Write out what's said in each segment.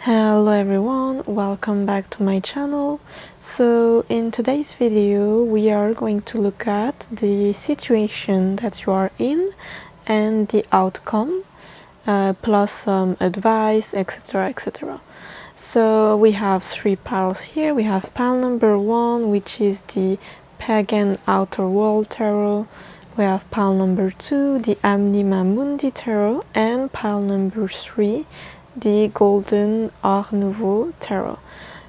Hello everyone, welcome back to my channel. So in today's video we are going to look at the situation that you are in and the outcome, plus some advice, etc, etc. So we have three piles here. We have pile number 1, which is the Pagan Outer World Tarot. We have pile number 2, the Anima Mundi Tarot, and pile number 3, the Golden Art Nouveau Tarot.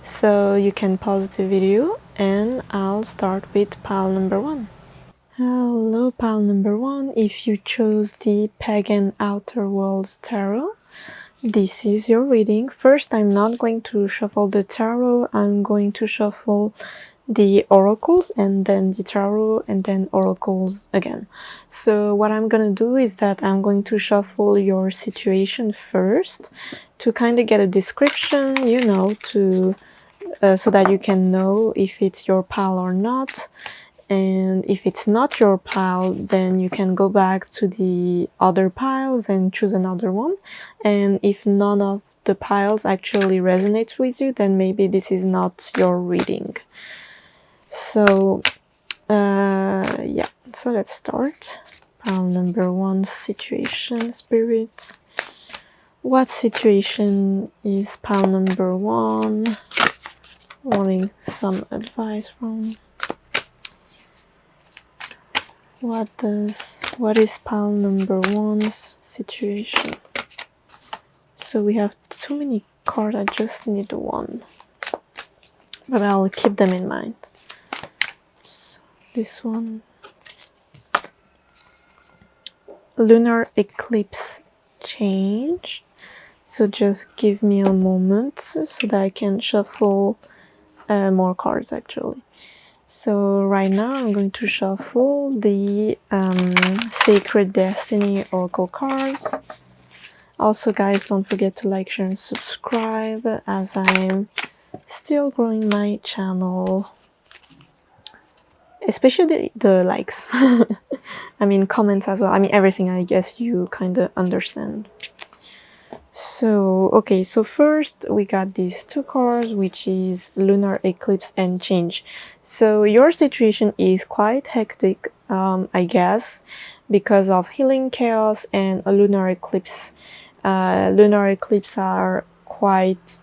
So you can pause the video and I'll start with pile number 1. Hello pile number 1, if you chose the Pagan Outer Worlds Tarot, this is your reading. First, I'm not going to shuffle the tarot, I'm going to shuffle the oracles and then the tarot and then oracles again. So what I'm gonna do is that I'm going to shuffle your situation first to kind of get a description, you know, to so that you can know if it's your pile or not. And if it's not your pile, then you can go back to the other piles and choose another one. And if none of the piles actually resonates with you, then maybe this is not your reading. So yeah, so let's start. Pile number 1, situation, spirit. What situation is pile number 1 wanting some advice from? What is pile number 1's situation? So we have too many cards, I just need one, but I'll keep them in mind. So this one, lunar eclipse change. So just give me a moment so that I can shuffle more cards actually. So right now I'm going to shuffle the Sacred Destiny Oracle cards. Also guys, don't forget to like, share and subscribe as I'm still growing my channel. Especially the likes. I mean comments as well. I mean everything, I guess you kind of understand. So, okay, so first we got these two cards, which is Lunar Eclipse and Change. So your situation is quite hectic, I guess, because of healing chaos and a lunar eclipse. Lunar eclipse are quite,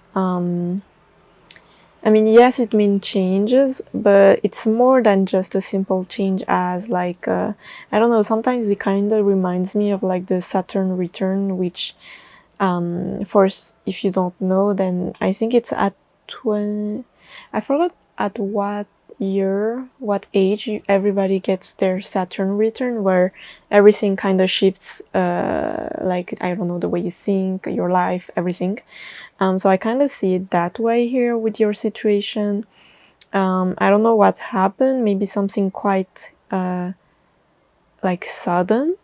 I mean, yes, it means changes, but it's more than just a simple change as like, I don't know, sometimes it kind of reminds me of like the Saturn return, which if you don't know, then I think it's at 20, I forgot at what year, what age everybody gets their Saturn return, where everything kind of shifts, like, I don't know, the way you think, your life, everything. So I kind of see it that way here with your situation. I don't know what happened, maybe something quite like sudden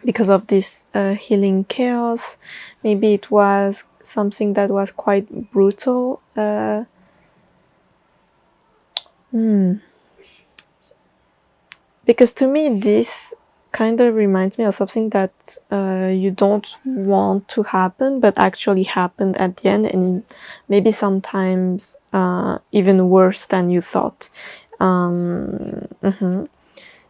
because of this healing chaos. Maybe it was something that was quite brutal. Because to me this kind of reminds me of something that you don't want to happen but actually happened at the end, and maybe sometimes even worse than you thought.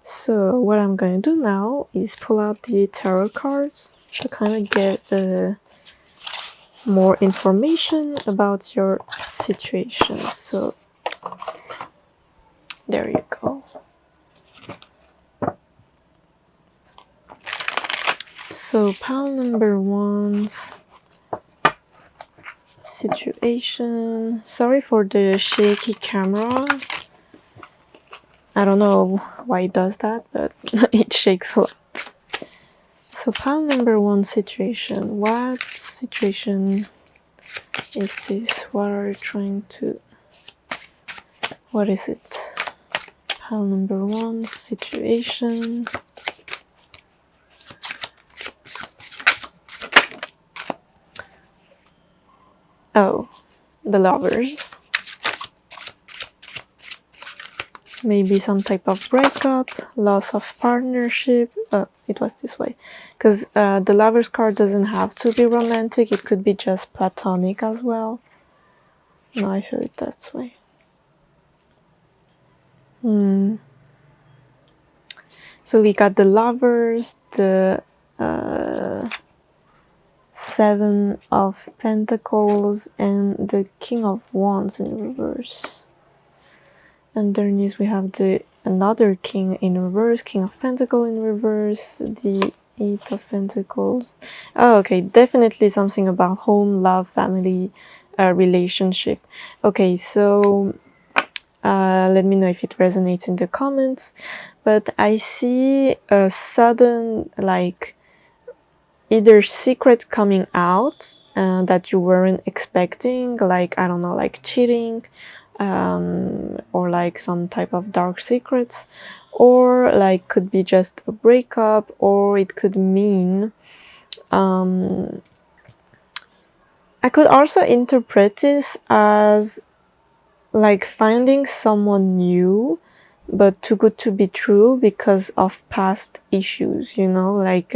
So what I'm going to do now is pull out the tarot cards to kind of get more information about your situation. So there you go. So pile number 1's situation. Sorry for the shaky camera. I don't know why it does that, but it shakes a lot. So pile number 1 situation. What situation is this? What are you trying to... What is it? Pile number 1 situation. Oh, the Lovers. Maybe some type of breakup, loss of partnership, it was this way, because the Lovers card doesn't have to be romantic, it could be just platonic as well. No, I feel it that way. So we got the Lovers, the Seven of Pentacles, and the King of Wands in reverse. Underneath we have the another King in reverse, King of Pentacles in reverse, the Eight of Pentacles. Oh, okay, definitely something about home, love, family, relationship. Okay, so let me know if it resonates in the comments. But I see a sudden, like, either secret coming out that you weren't expecting, like, I don't know, like cheating, or like some type of dark secrets, or like could be just a breakup, or it could mean I could also interpret this as like finding someone new but too good to be true because of past issues, you know, like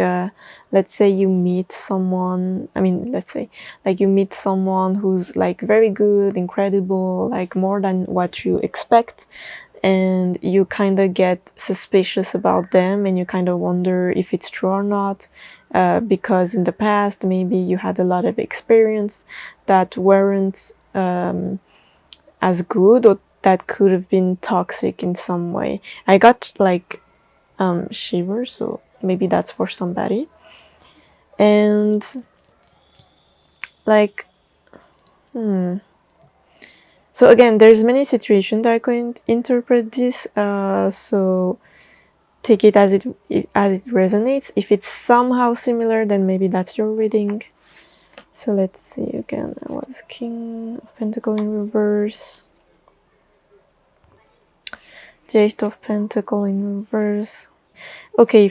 let's say you meet someone, I mean, let's say like you meet someone who's like very good, incredible, like more than what you expect, and you kind of get suspicious about them and you kind of wonder if it's true or not, because in the past maybe you had a lot of experience that weren't as good, or that could have been toxic in some way. I got like shivers, so maybe that's for somebody. And like so again, there's many situations that I can interpret this, so take it as it resonates. If it's somehow similar, then maybe that's your reading. So let's see again. I was King of Pentacles in reverse, the Eight of Pentacles in reverse. Okay,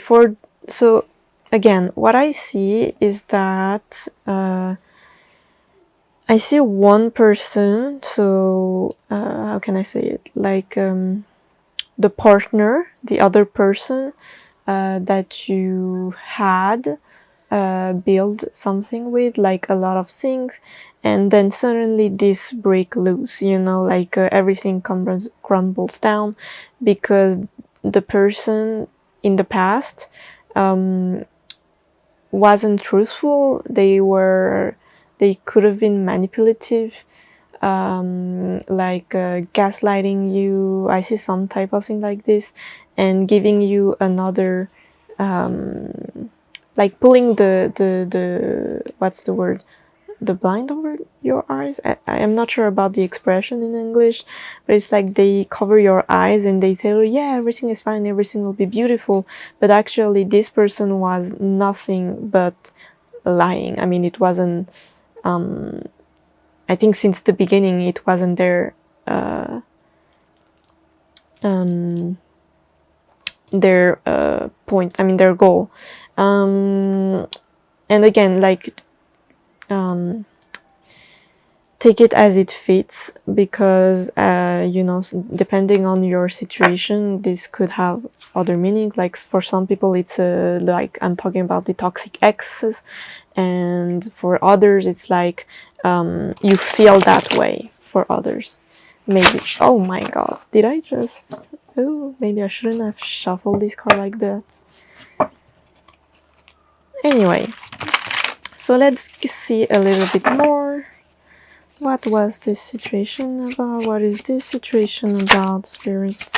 so again, what I see is that I see one person, so how can I say it, like the partner, the other person that you had build something with, like a lot of things, and then suddenly this break loose, you know, like everything crumbles down because the person in the past wasn't truthful. They could have been manipulative, like gaslighting you. I see some type of thing like this, and giving you another like pulling the what's the word, the blind over your eyes. I am not sure about the expression in English, but it's like they cover your eyes and they say, oh yeah, everything is fine, everything will be beautiful, but actually this person was nothing but lying. I mean, it wasn't I think since the beginning it wasn't their point, I mean their goal. And again, like take it as it fits, because you know, depending on your situation, this could have other meanings. Like for some people it's like I'm talking about the toxic exes, and for others it's like you feel that way for others. Maybe, oh my god, did I just, oh, maybe I shouldn't have shuffled this card like that. Anyway, so let's see a little bit more. What was this situation about? What is this situation about, spirits?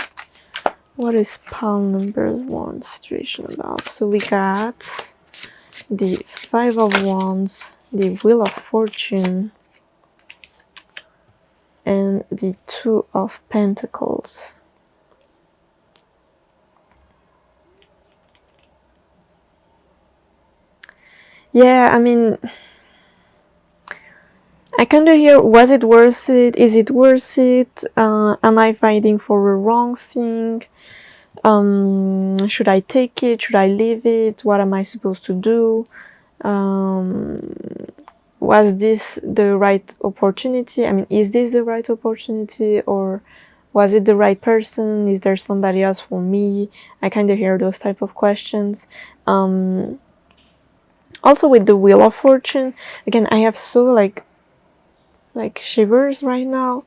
What is pile number 1 situation about? So we got the Five of Wands, the Wheel of Fortune, and the Two of Pentacles. Yeah, I mean, I kind of hear, was it worth it? Is it worth it? Am I fighting for a wrong thing? Should I take it? Should I leave it? What am I supposed to do? Was this the right opportunity? I mean, is this the right opportunity, or Was it the right person? Is there somebody else for me? I kind of hear those type of questions. Also with the Wheel of Fortune, again, I have so like shivers right now.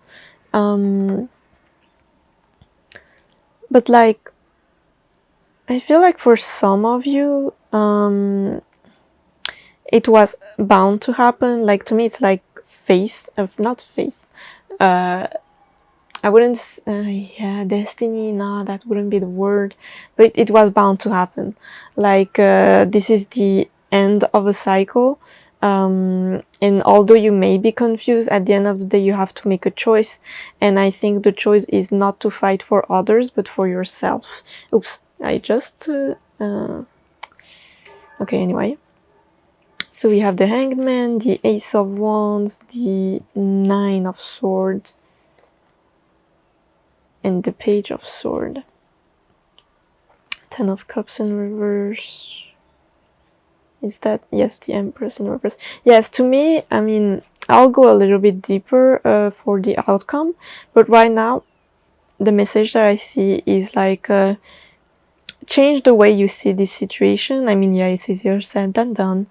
But like, I feel like for some of you, it was bound to happen. Like, to me, it's like faith, of not faith. I wouldn't, yeah, destiny, no, that wouldn't be the word, but it was bound to happen. Like, this is the end of a cycle, and although you may be confused, at the end of the day, you have to make a choice, and I think the choice is not to fight for others, but for yourself. Oops, I just, okay, anyway. So we have the Hangman, the Ace of Wands, the Nine of Swords, and the Page of Swords. Ten of Cups in reverse. Is that, yes, the Empress in reverse. Yes, to me, I mean, I'll go a little bit deeper for the outcome, but right now, the message that I see is like, change the way you see this situation. I mean, yeah, it's easier said than done,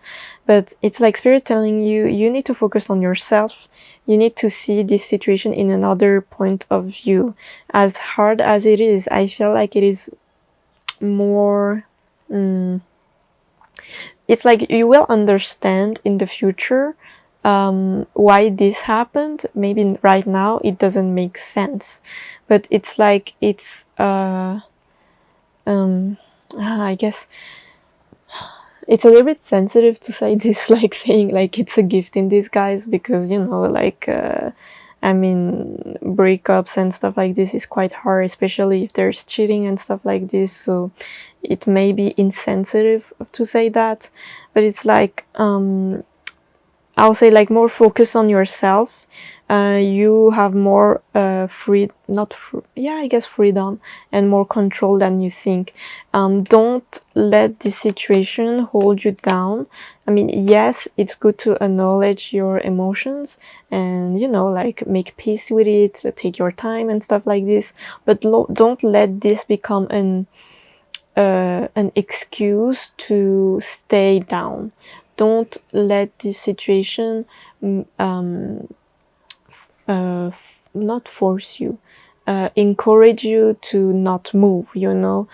but it's like Spirit telling you, you need to focus on yourself. You need to see this situation in another point of view. As hard as it is, I feel like it is more, it's like you will understand in the future why this happened. Maybe right now it doesn't make sense, but it's like, it's I guess it's a little bit sensitive to say this, like saying like it's a gift in disguise, because, you know, like, I mean, breakups and stuff like this is quite hard, especially if there's cheating and stuff like this, so it may be insensitive to say that, but it's like, I'll say like more focus on yourself. You have more freedom and more control than you think. Don't let this situation hold you down. I mean, yes, it's good to acknowledge your emotions and, you know, like make peace with it, take your time and stuff like this, but don't let this become an excuse to stay down. Don't let this situation not force you, encourage you to not move, you know,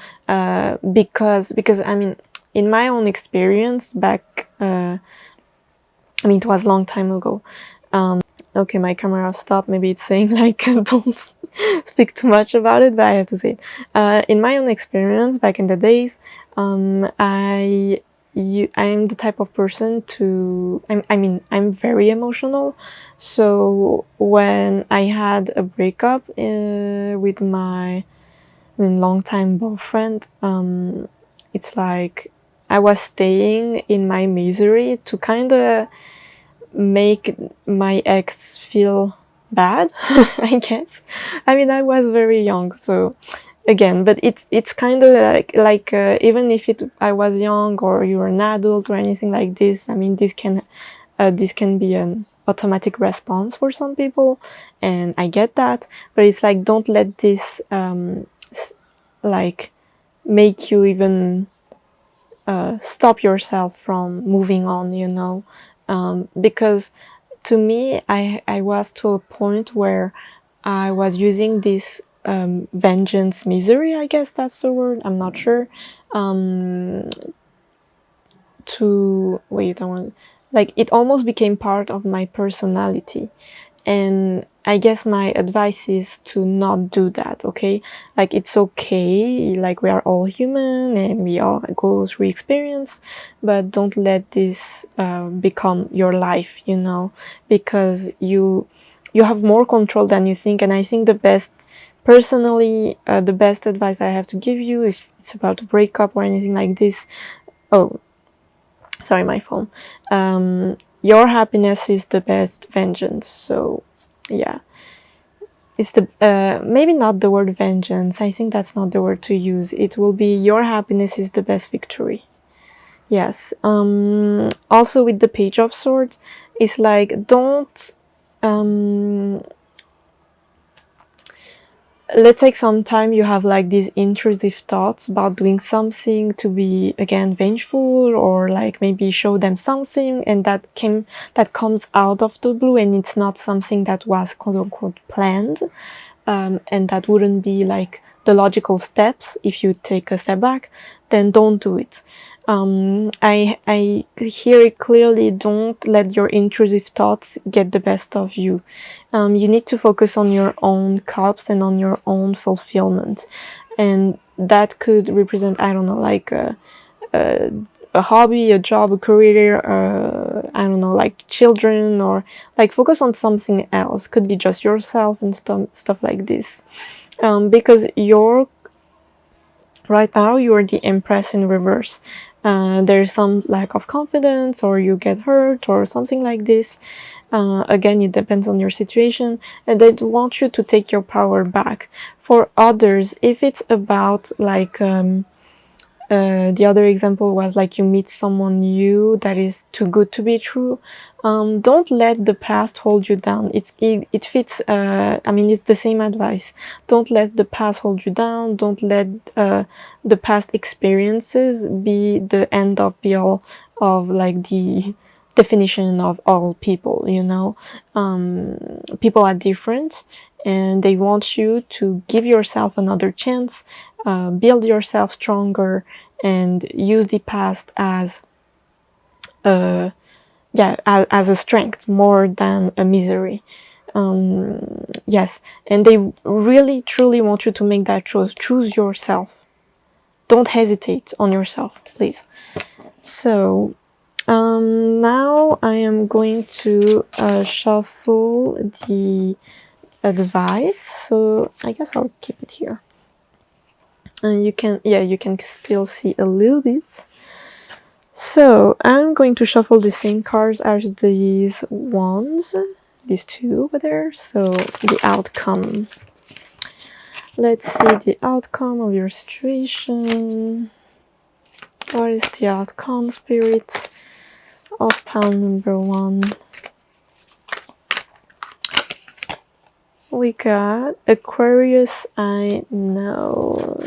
because I mean, in my own experience back, I mean, it was a long time ago. Okay, my camera stopped. Maybe it's saying like don't speak too much about it, but I have to say it. In my own experience back in the days, I'm the type of person to, I'm very emotional. So when I had a breakup with my longtime boyfriend, it's like I was staying in my misery to kind of make my ex feel bad, I guess. I mean, I was very young, so again, but it's kind of like even if I was young or you're an adult or anything like this, I mean, this can be an automatic response for some people, and I get that, but it's like, don't let this like make you even stop yourself from moving on, you know, because to me, I was to a point where I was using this vengeance misery, I guess that's the word, I'm not sure, to wait, I want, like, it almost became part of my personality. And I guess my advice is to not do that, okay? Like, it's okay, like, we are all human and we all go through experience, but don't let this become your life, you know, because you have more control than you think. And I think the best advice I have to give you, if it's about a breakup or anything like this, oh, sorry, my phone, your happiness is the best vengeance. So yeah, it's the maybe not the word vengeance, I think that's not the word to use. It will be, your happiness is the best victory. Yes. Also with the Page of Swords, it's like, don't let's take some time, you have like these intrusive thoughts about doing something to be again vengeful, or like maybe show them something, and that comes out of the blue, and it's not something that was quote unquote planned, and that wouldn't be like the logical steps if you take a step back, then don't do it. I hear it clearly. Don't let your intrusive thoughts get the best of you. You need to focus on your own cups and on your own fulfillment, and that could represent, I don't know, like a hobby, a job, a career, I don't know, like children, or like focus on something else. Could be just yourself and stuff like this, because right now you're the Empress in reverse. There's some lack of confidence, or you get hurt, or something like this. Again, it depends on your situation, and they want you to take your power back. For others, if it's about like the other example was like you meet someone new that is too good to be true. Don't let the past hold you down. It fits. I mean, it's the same advice. Don't let the past hold you down. Don't let the past experiences be the end of be all of like the definition of all people. You know, people are different, and they want you to give yourself another chance, build yourself stronger, and use the past as as a strength more than a misery. Yes, and they really truly want you to make that choice. Choose yourself. Don't hesitate on yourself, please. So now I am going to shuffle the advice. So I guess I'll keep it here. And you can still see a little bit. So I'm going to shuffle the same cards as these ones, these two over there. So the outcome. Let's see the outcome of your situation. What is the outcome, Spirit, of pile number 1? We got Aquarius, I know.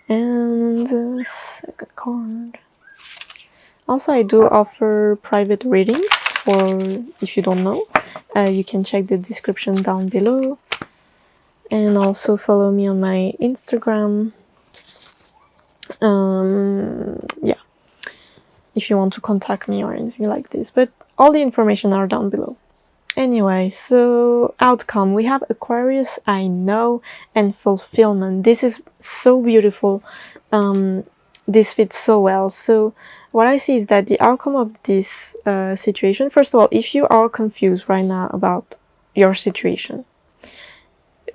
And second card. Also, I do offer private readings, for if you don't know. You can check the description down below. And also follow me on my Instagram. Yeah, if you want to contact me or anything like this. But all the information are down below. Anyway, so outcome. We have Aquarius, I know, and fulfillment. This is so beautiful. This fits so well. So what I see is that the outcome of this situation, first of all, if you are confused right now about your situation,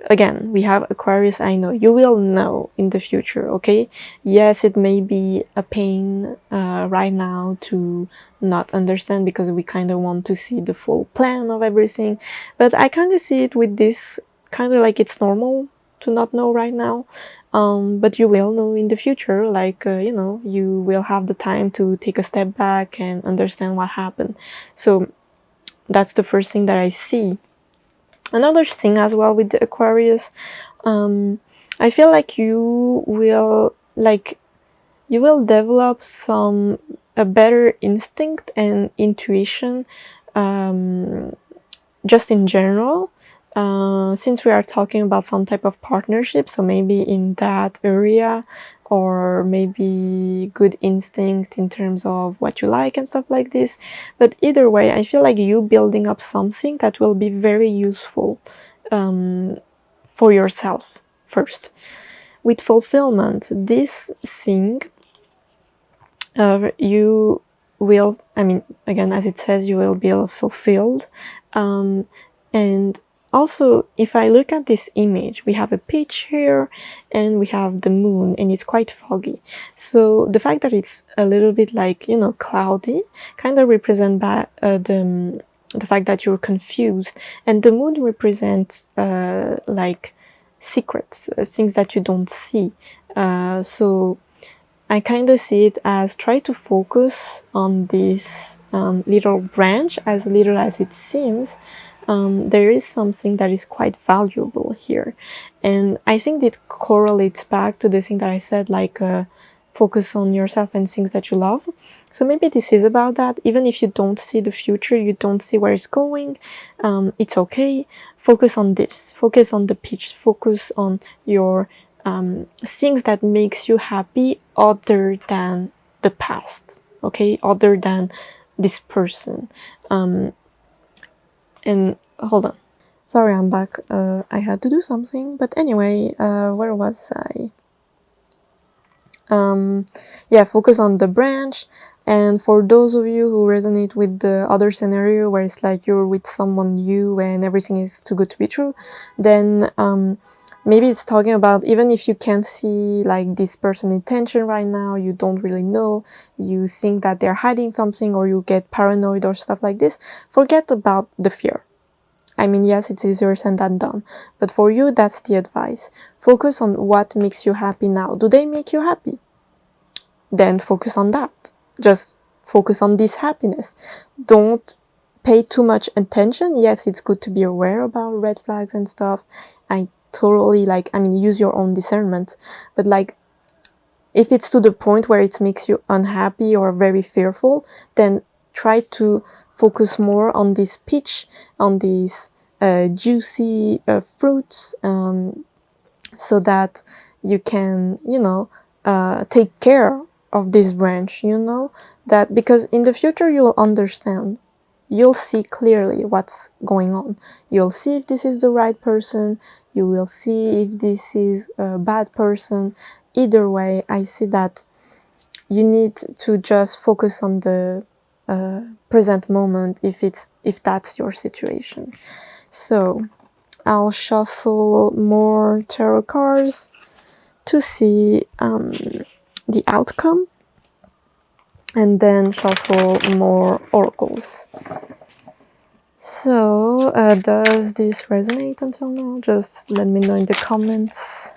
again, we have Aquarius, I know. You will know in the future, okay? Yes, it may be a pain right now to not understand, because we kind of want to see the full plan of everything. But I kind of see it with this, kind of like it's normal to not know right now. But you will know in the future, like, you know, you will have the time to take a step back and understand what happened. So that's the first thing that I see. Another thing as well with the Aquarius, I feel like you will develop a better instinct and intuition, just in general, since we are talking about some type of partnership. So maybe in that area, or maybe good instinct in terms of what you like and stuff like this. But either way, I feel like you building up something that will be very useful for yourself first. With fulfillment, this thing, you will, I mean, again, as it says, you will be fulfilled. And also, if I look at this image, we have a peach here, and we have the moon, and it's quite foggy. So the fact that it's a little bit like, you know, cloudy, kind of represent the fact that you're confused. And the moon represents like secrets, things that you don't see. So I kind of see it as try to focus on this little branch, as little as it seems, there is something that is quite valuable here. And I think it correlates back to the thing that I said, like focus on yourself and things that you love. So maybe this is about that. Even if you don't see the future, you don't see where it's going, it's okay. Focus on this. Focus on the pitch. Focus on your things that makes you happy other than the past, okay? Other than this person. And hold on. Sorry, I'm back. I had to do something. But anyway, where was I? Yeah, focus on the branch. And for those of you who resonate with the other scenario where it's like you're with someone new and everything is too good to be true, then maybe it's talking about even if you can't see like this person's intention right now, you don't really know, you think that they're hiding something or you get paranoid or stuff like this, forget about the fear. I mean, yes, it's easier said than done, but for you, that's the advice. Focus on what makes you happy now. Do they make you happy? Then focus on that. Just focus on this happiness. Don't pay too much attention. Yes, it's good to be aware about red flags and stuff. I totally use your own discernment, but like, if it's to the point where it makes you unhappy or very fearful, then try to focus more on this peach, on these juicy fruits, so that you can, take care of this branch, that because in the future you'll understand. You'll see clearly what's going on. You'll see if this is the right person. You will see if this is a bad person. Either way, I see that you need to just focus on the present moment if that's your situation. So I'll shuffle more tarot cards to see the outcome, and then shuffle more oracles. So, does this resonate until now? Just let me know in the comments.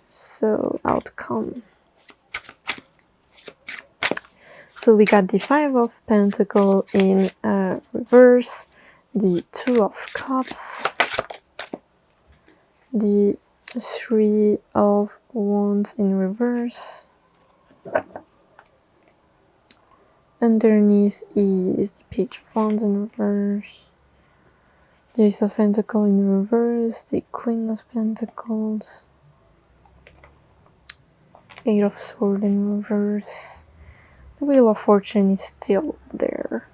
So, outcome. So we got the 5 of Pentacles in reverse, the 2 of Cups, the 3 of Wands in reverse. Underneath is the Page of Wands in reverse, the Ace of Pentacles in reverse, the Queen of Pentacles, 8 of Swords in reverse. The Wheel of Fortune is still there.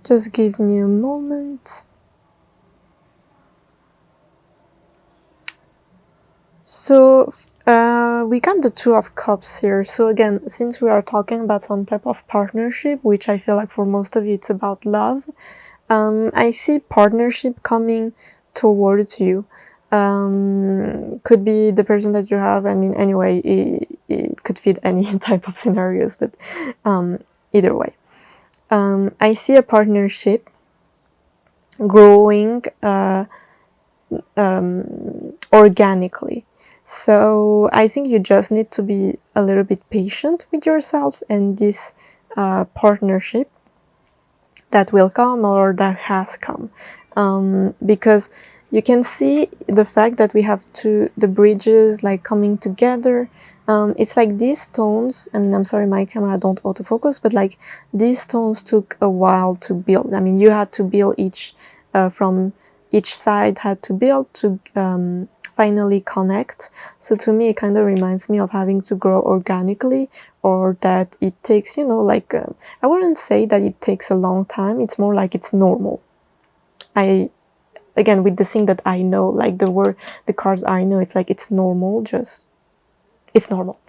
Just give me a moment. So we got the 2 of Cups here. So again, since we are talking about some type of partnership, which I feel like for most of you it's about love, I see partnership coming towards you. Could be the person that you have. I mean, anyway, it could fit any type of scenarios, but either way. I see a partnership growing organically. So I think you just need to be a little bit patient with yourself and this partnership that will come or that has come, because you can see the fact that we have the bridges like coming together. It's like these stones, I mean, I'm sorry my camera don't autofocus, but like these stones took a while to build. I mean, you had to build each from each side had to build to finally connect. So to me it kind of reminds me of having to grow organically, or that it takes, I wouldn't say that it takes a long time, it's more like it's normal. Again, with the thing that I know, like the cards I know, it's like it's normal, it's normal.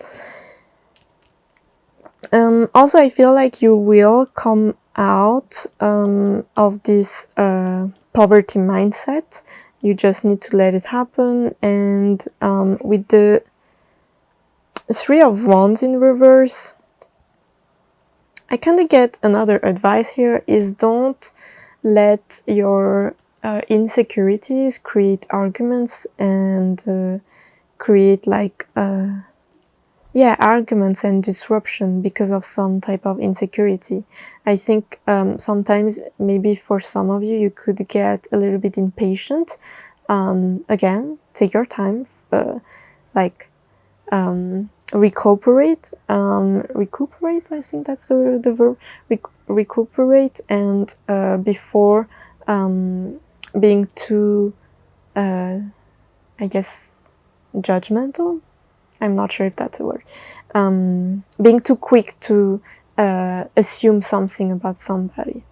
Also, I feel like you will come out of this poverty mindset. You just need to let it happen. And with the 3 of Wands in reverse, I kind of get another advice here is don't let your insecurities create arguments and create like yeah, arguments and disruption because of some type of insecurity. I think sometimes maybe for some of you, you could get a little bit impatient. Again, take your time, like recuperate. Recuperate, I think that's the verb. Recuperate, and before being too, I guess, judgmental. I'm not sure if that's a word. Being too quick to assume something about somebody.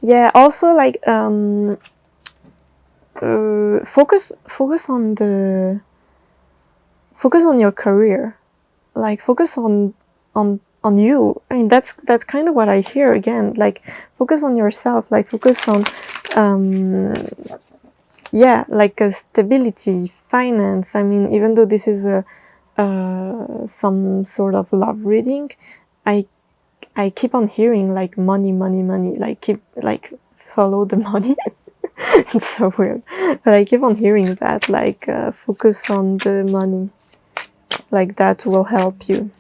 Yeah, also like focus on your career, like focus on you. I mean, that's kind of what I hear again, like focus on yourself, like focus on yeah, like a stability, finance. I mean, even though this is a some sort of love reading, I keep on hearing like money, like keep like follow the money. It's so weird, but I keep on hearing that, like focus on the money, like that will help you.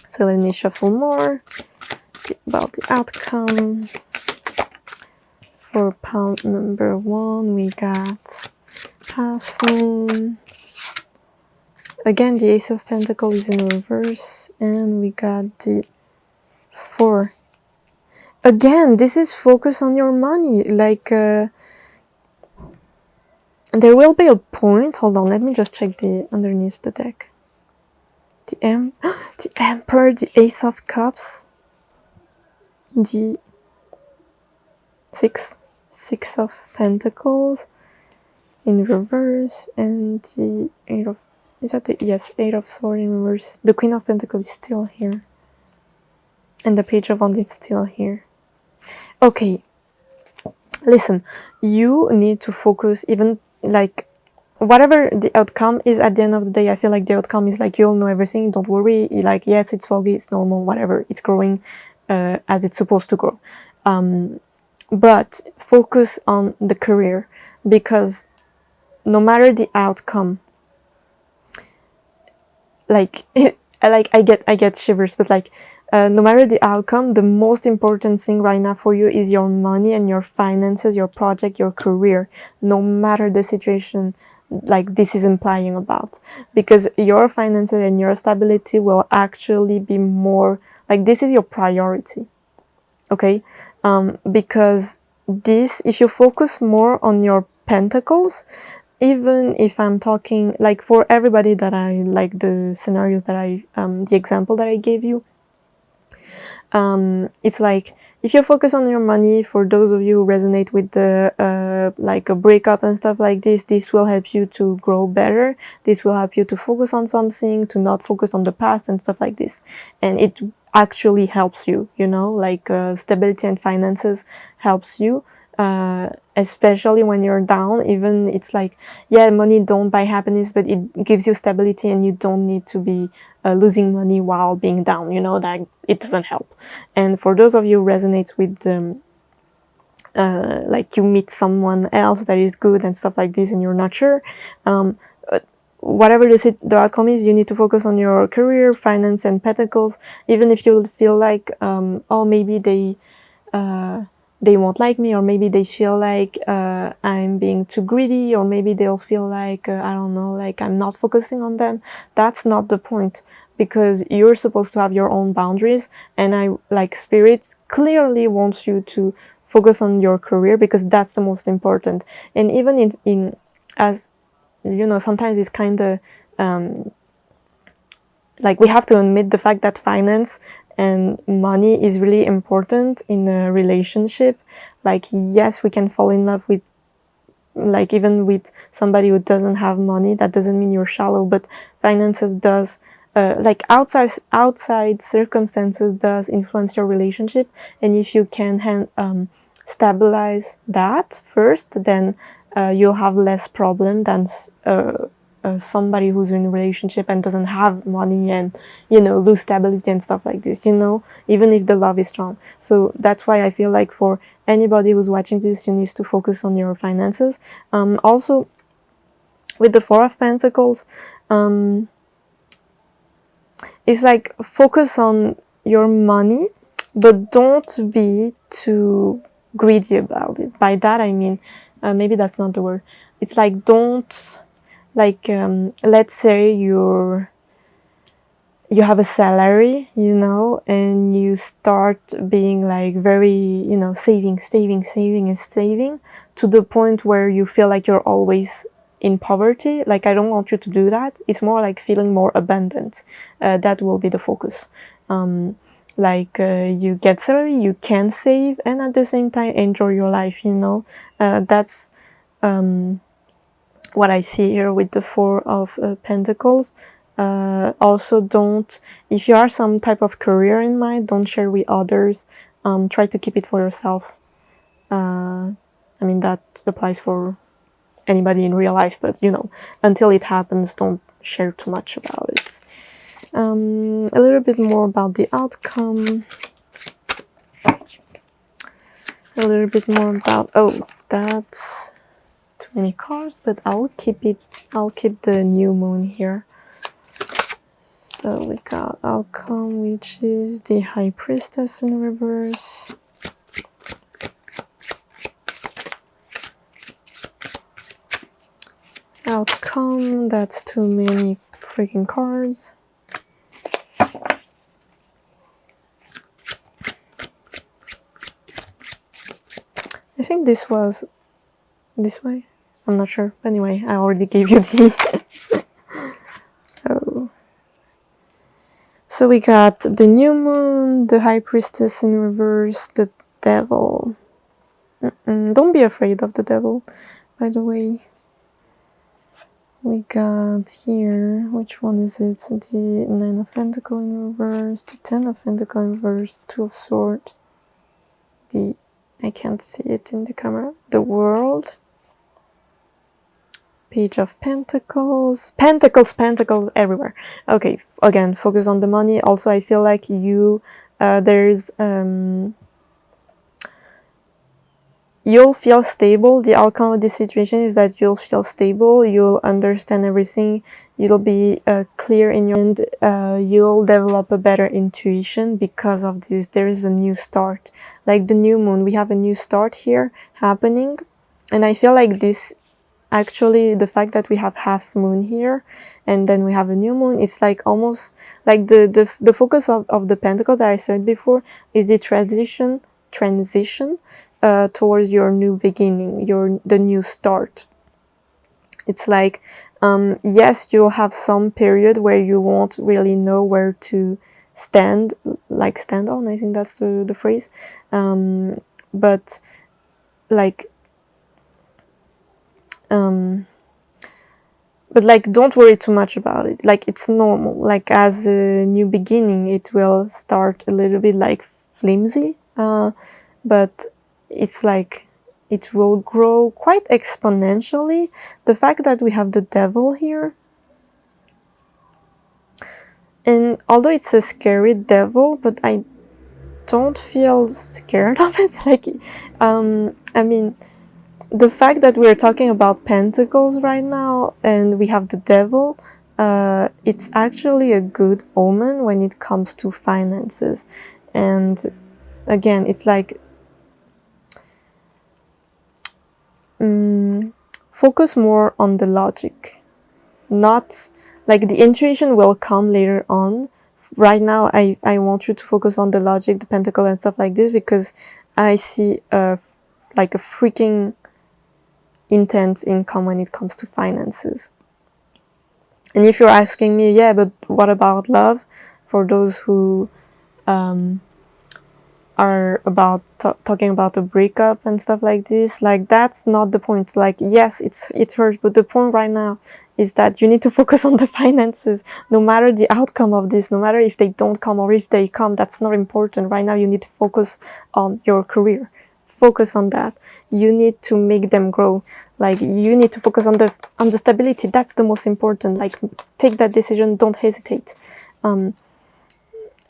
So let me shuffle more about the outcome. For pound number 1, we got half moon. Again, the Ace of Pentacles is in reverse, and we got the 4. Again, this is focus on your money. Like, there will be a point. Hold on, let me just check the underneath the deck. The the Emperor, the Ace of Cups, the 6 of Pentacles in reverse, and the 8 of, is that the, yes, 8 of Swords in reverse. The Queen of Pentacles is still here, and the Page of Wands is still here. Okay, listen, you need to focus, even like whatever the outcome is at the end of the day. I feel like the outcome is like, you'll know everything, don't worry, like yes, it's foggy, it's normal, whatever, it's growing as it's supposed to grow, but focus on the career, because no matter the outcome, like like I get shivers, but like no matter the outcome, the most important thing right now for you is your money and your finances, your project, your career, no matter the situation, like this is implying about, because your finances and your stability will actually be more, like this is your priority, okay? Because this, if you focus more on your pentacles, even if I'm talking like for everybody that I like the scenarios that I the example that I gave you, it's like if you focus on your money, for those of you who resonate with the like a breakup and stuff like this will help you to grow better. This will help you to focus on something, to not focus on the past and stuff like this, and it actually helps you, you know, like stability and finances helps you, especially when you're down. Even it's like, yeah, money don't buy happiness, but it gives you stability, and you don't need to be losing money while being down, you know, that it doesn't help. And for those of you who resonates with like you meet someone else that is good and stuff like this, and you're not sure, whatever the outcome is, you need to focus on your career, finance, and pentacles. Even if you feel like, oh, maybe they won't like me, or maybe they feel like I'm being too greedy, or maybe they'll feel like, I don't know, like I'm not focusing on them. That's not the point, because you're supposed to have your own boundaries, and I like Spirit clearly wants you to focus on your career, because that's the most important. And even in as you know, sometimes it's kind of like we have to admit the fact that finance and money is really important in a relationship. Like, yes, we can fall in love with, like, even with somebody who doesn't have money. That doesn't mean you're shallow, but finances does, like outside circumstances does influence your relationship. And if you can stabilize that first, then you'll have less problem than somebody who's in a relationship and doesn't have money and, you know, lose stability and stuff like this, you know, even if the love is strong. So that's why I feel like for anybody who's watching this, you need to focus on your finances. Also, with the Four of Pentacles, it's like focus on your money, but don't be too greedy about it. By that I mean, maybe that's not the word. It's like don't, like, let's say you have a salary, you know, and you start being like very, you know, saving to the point where you feel like you're always in poverty. Like, I don't want you to do that. It's more like feeling more abundant. That will be the focus. You get salary, you can save, and at the same time enjoy your life, you know. That's what I see here with the Four of Pentacles. Also, don't, if you are some type of career in mind, don't share with others. Try to keep it for yourself. I mean, that applies for anybody in real life, but, you know, until it happens, don't share too much about it. A little bit more about the outcome. A little bit more about, oh, that's too many cards, but I'll keep the new moon here. So we got outcome, which is the High Priestess in reverse. Outcome, that's too many freaking cards. I think this was this way. I'm not sure. Anyway, I already gave you the... Oh. So we got the new moon, the High Priestess in reverse, the devil. Don't be afraid of the devil, by the way. We got here, which one is it? The Nine of Pentacles in reverse, the Ten of Pentacles in reverse, Two of Swords, the... I can't see it in the camera. The World. Page of Pentacles. Pentacles everywhere. Okay, again, focus on the money. Also, I feel like you, you'll feel stable. The outcome of this situation is that you'll feel stable, you'll understand everything, you'll be clear in your mind, you'll develop a better intuition because of this. There is a new start. Like the new moon, we have a new start here happening. And I feel like this, actually, the fact that we have half moon here and then we have a new moon, it's like almost like the focus of the pentacle that I said before is the transition towards your new beginning, the new start. It's like, yes, you'll have some period where you won't really know where to stand, like stand on, I think that's the phrase. But like, don't worry too much about it. Like, it's normal. Like, as a new beginning, it will start a little bit like flimsy, but it's like it will grow quite exponentially. The fact that we have the devil here, and although it's a scary devil, but I don't feel scared of it. Like, I mean, the fact that we're talking about pentacles right now and we have the devil, it's actually a good omen when it comes to finances. And again, it's like, focus more on the logic, not like the intuition will come later on. Right now, I want you to focus on the logic, the pentacle and stuff like this, because I see like a freaking intense income when it comes to finances. And if you're asking me, yeah, but what about love? For those who are about talking about a breakup and stuff like this, like, that's not the point. Like, yes, it hurts, but the point right now is that you need to focus on the finances. No matter the outcome of this, no matter if they don't come or if they come, that's not important. Right now you need to focus on your career. focus on that. You need to make them grow. Like, you need to focus on the stability. That's the most important. Like, take that decision, don't hesitate.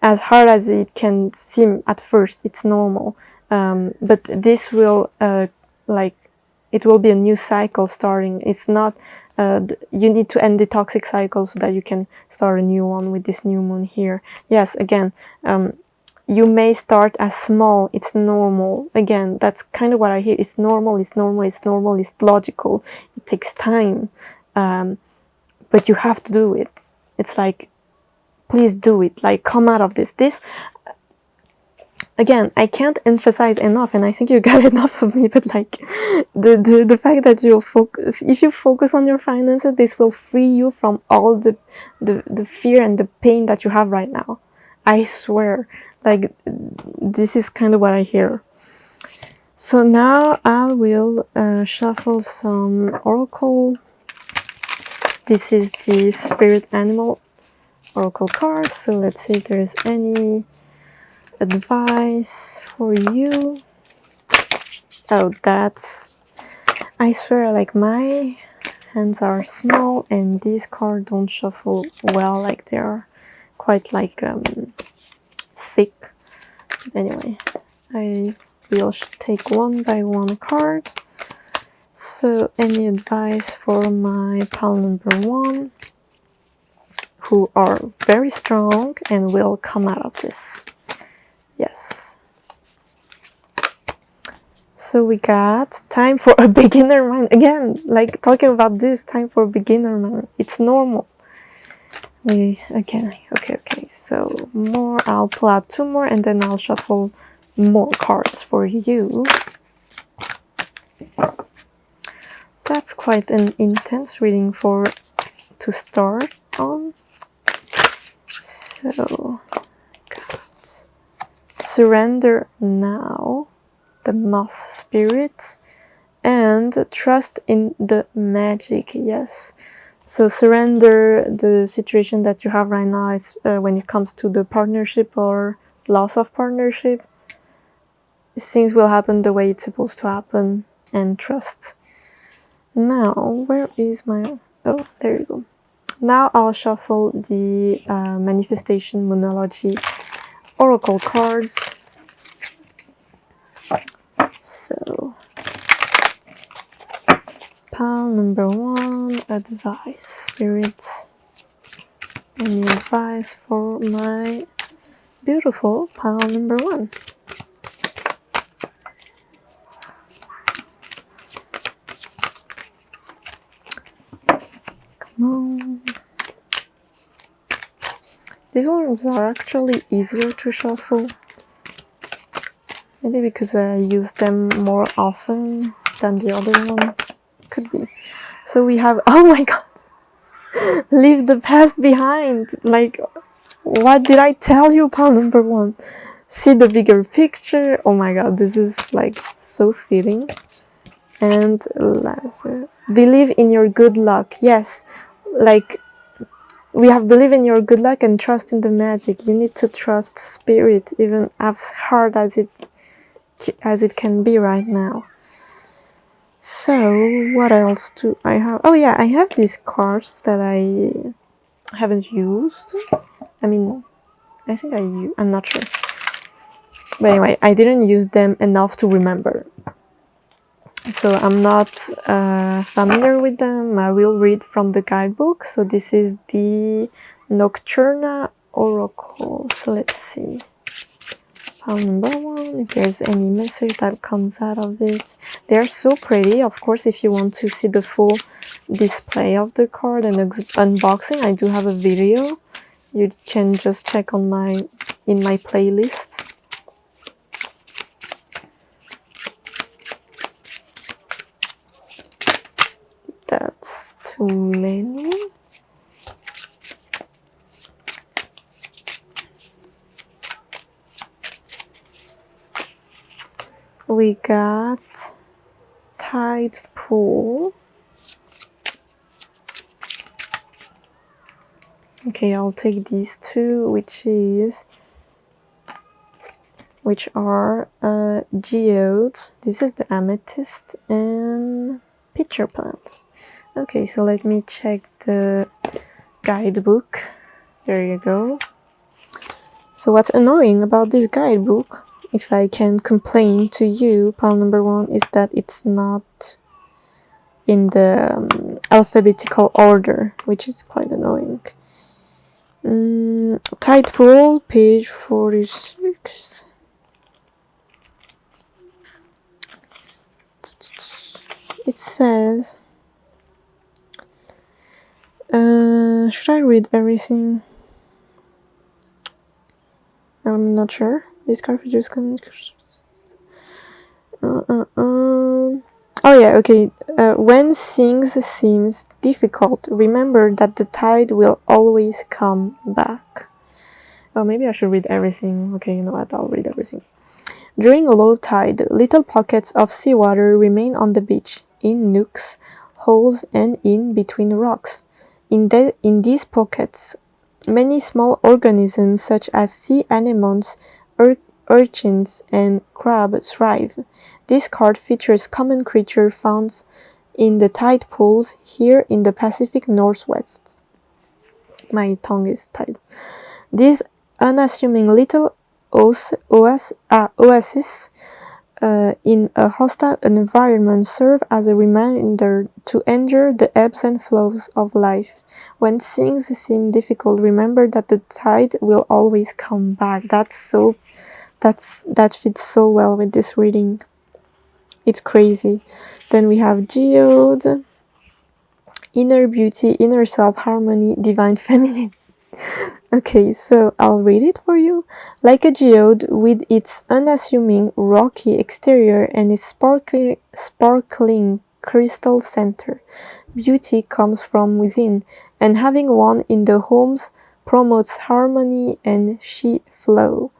As hard as it can seem at first, it's normal. But this will like, it will be a new cycle starting. It's not you need to end the toxic cycle so that you can start a new one with this new moon here. Yes, again, you may start as small. It's normal. Again, that's kind of what I hear. It's normal, it's normal, it's normal, it's logical. It takes time, but you have to do it. It's like, please do it. Like, come out of this. Again, I can't emphasize enough, and I think you got enough of me, but like, the fact that you'll focus, if you focus on your finances, this will free you from all the fear and the pain that you have right now. I swear, like, this is kind of what I hear. So now I will shuffle some oracle. This is the spirit animal oracle cards. So let's see if there's any advice for you. Oh, that's, I swear, like, my hands are small and these cards don't shuffle well. Like, they're quite like thick. Anyway, I will take one by one card. So any advice for my pile number 1, who are very strong and will come out of this? Yes. So we got time for a beginner mind. Again, like, talking about this, time for a beginner mind. It's normal. Okay. So more, I'll pull out 2 more and then I'll shuffle more cards for you. That's quite an intense reading to start on. So, got surrender now, the moss spirit, and trust in the magic. Yes. So surrender the situation that you have right now is when it comes to the partnership or loss of partnership. Things will happen the way it's supposed to happen, and trust. Now, where is my... Oh, there you go. Now I'll shuffle the manifestation moonology oracle cards. So, pile number 1, advice, spirits. Any advice for my beautiful pile number 1? Come on. These ones are actually easier to shuffle. Maybe because I use them more often than the other ones. Could be. So we have... Oh my god! Leave the past behind! Like, what did I tell you, pile number 1? See the bigger picture. Oh my god, this is like so fitting. And last, believe in your good luck. Yes, like, we have believe in your good luck and trust in the magic. You need to trust spirit, even as hard as it can be right now. So what else do I have? Oh yeah, I have these cards that I haven't used. I mean, I think I'm not sure. But anyway, I didn't use them enough to remember. So I'm not familiar with them. I will read from the guidebook. So this is the Nocturna Oracle. So let's see. Pile number 1, if there's any message that comes out of it. They're so pretty. Of course, if you want to see the full display of the card and unboxing, I do have a video. You can just check on in my playlist. That's too many. We got Tide Pool. Okay, I'll take these 2, which is which are geodes. This is the amethyst and pitcher plants. Okay, so let me check the guidebook. There you go. So what's annoying about this guidebook, if I can complain to you, pile number 1, is that it's not in the alphabetical order, which is quite annoying. Tide pool, page 46. It says, should I read everything? I'm not sure. These cartridges come in. Oh yeah, okay. When things seem difficult, remember that the tide will always come back. Oh, maybe I should read everything. Okay, you know what? I'll read everything. During low tide, little pockets of seawater remain on the beach, in nooks, holes, and in between rocks. In these pockets, many small organisms such as sea anemones, urchins, and crabs thrive. This card features common creatures found in the tide pools here in the Pacific Northwest. My tongue is tied. These unassuming little oases in a hostile environment serve as a reminder to endure the ebbs and flows of life. When things seem difficult, remember that the tide will always come back. That fits so well with this reading. It's crazy. Then we have geode, inner beauty, inner self, harmony, divine feminine. Okay, so I'll read it for you. Like a geode with its unassuming rocky exterior and its sparkling crystal center, beauty comes from within, and having one in the homes promotes harmony and chi flow.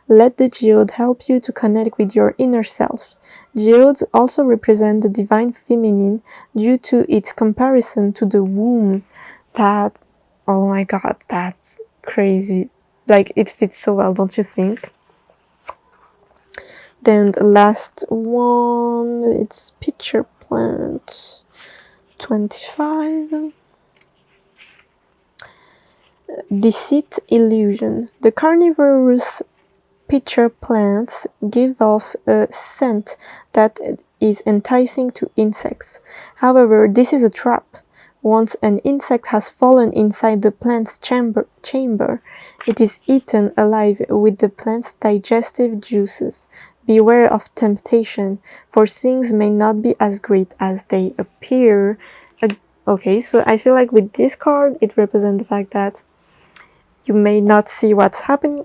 Let the geode help you to connect with your inner self. Geodes also represent the divine feminine due to its comparison to the womb. That, oh my god, that's crazy. Like, it fits so well, don't you think? Then the last one, it's pitcher plant 25. Deceit illusion. The carnivorous pitcher plants give off a scent that is enticing to insects. However, this is a trap. Once an insect has fallen inside the plant's chamber, it is eaten alive with the plant's digestive juices. Beware of temptation, for things may not be as great as they appear. Okay, so I feel like with this card, it represents the fact that you may not see what's happening.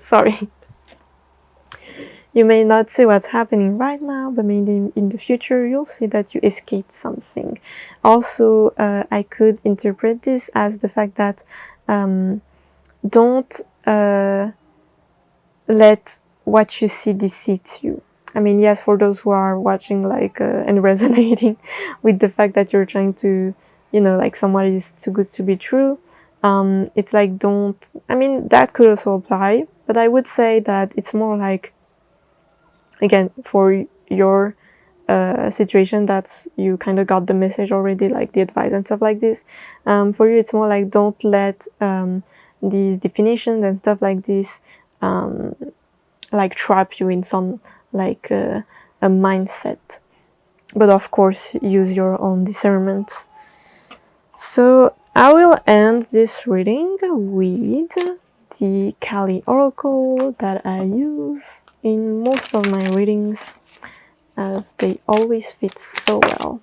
Sorry. You may not see what's happening right now, but maybe in the future you'll see that you escaped something. Also, I could interpret this as the fact that don't let what you see deceive you. I mean, yes, for those who are watching and resonating with the fact that you're trying to, like someone is too good to be true, it's like don't, I mean, that could also apply, but I would say that it's more like, again, for your situation that you kind of got the message already, like the advice and stuff like this. For you, it's more like don't let these definitions and stuff like this like trap you in some like a mindset. But of course, use your own discernment. So I will end this reading with the Kali Oracle that I use in most of my readings, as they always fit so well.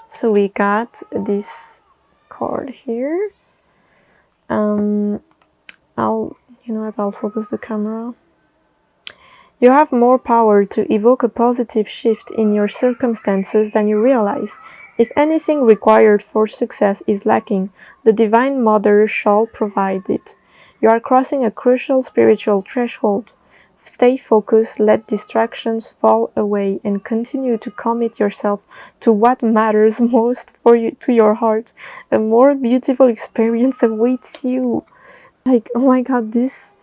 So we got this card here. I'll focus the camera. You have more power to evoke a positive shift in your circumstances than you realize. If anything required for success is lacking, the Divine Mother shall provide it. You are crossing a crucial spiritual threshold. Stay focused, let distractions fall away, and continue to commit yourself to what matters most for you, to your heart. A more beautiful experience awaits you. Like, oh my god, this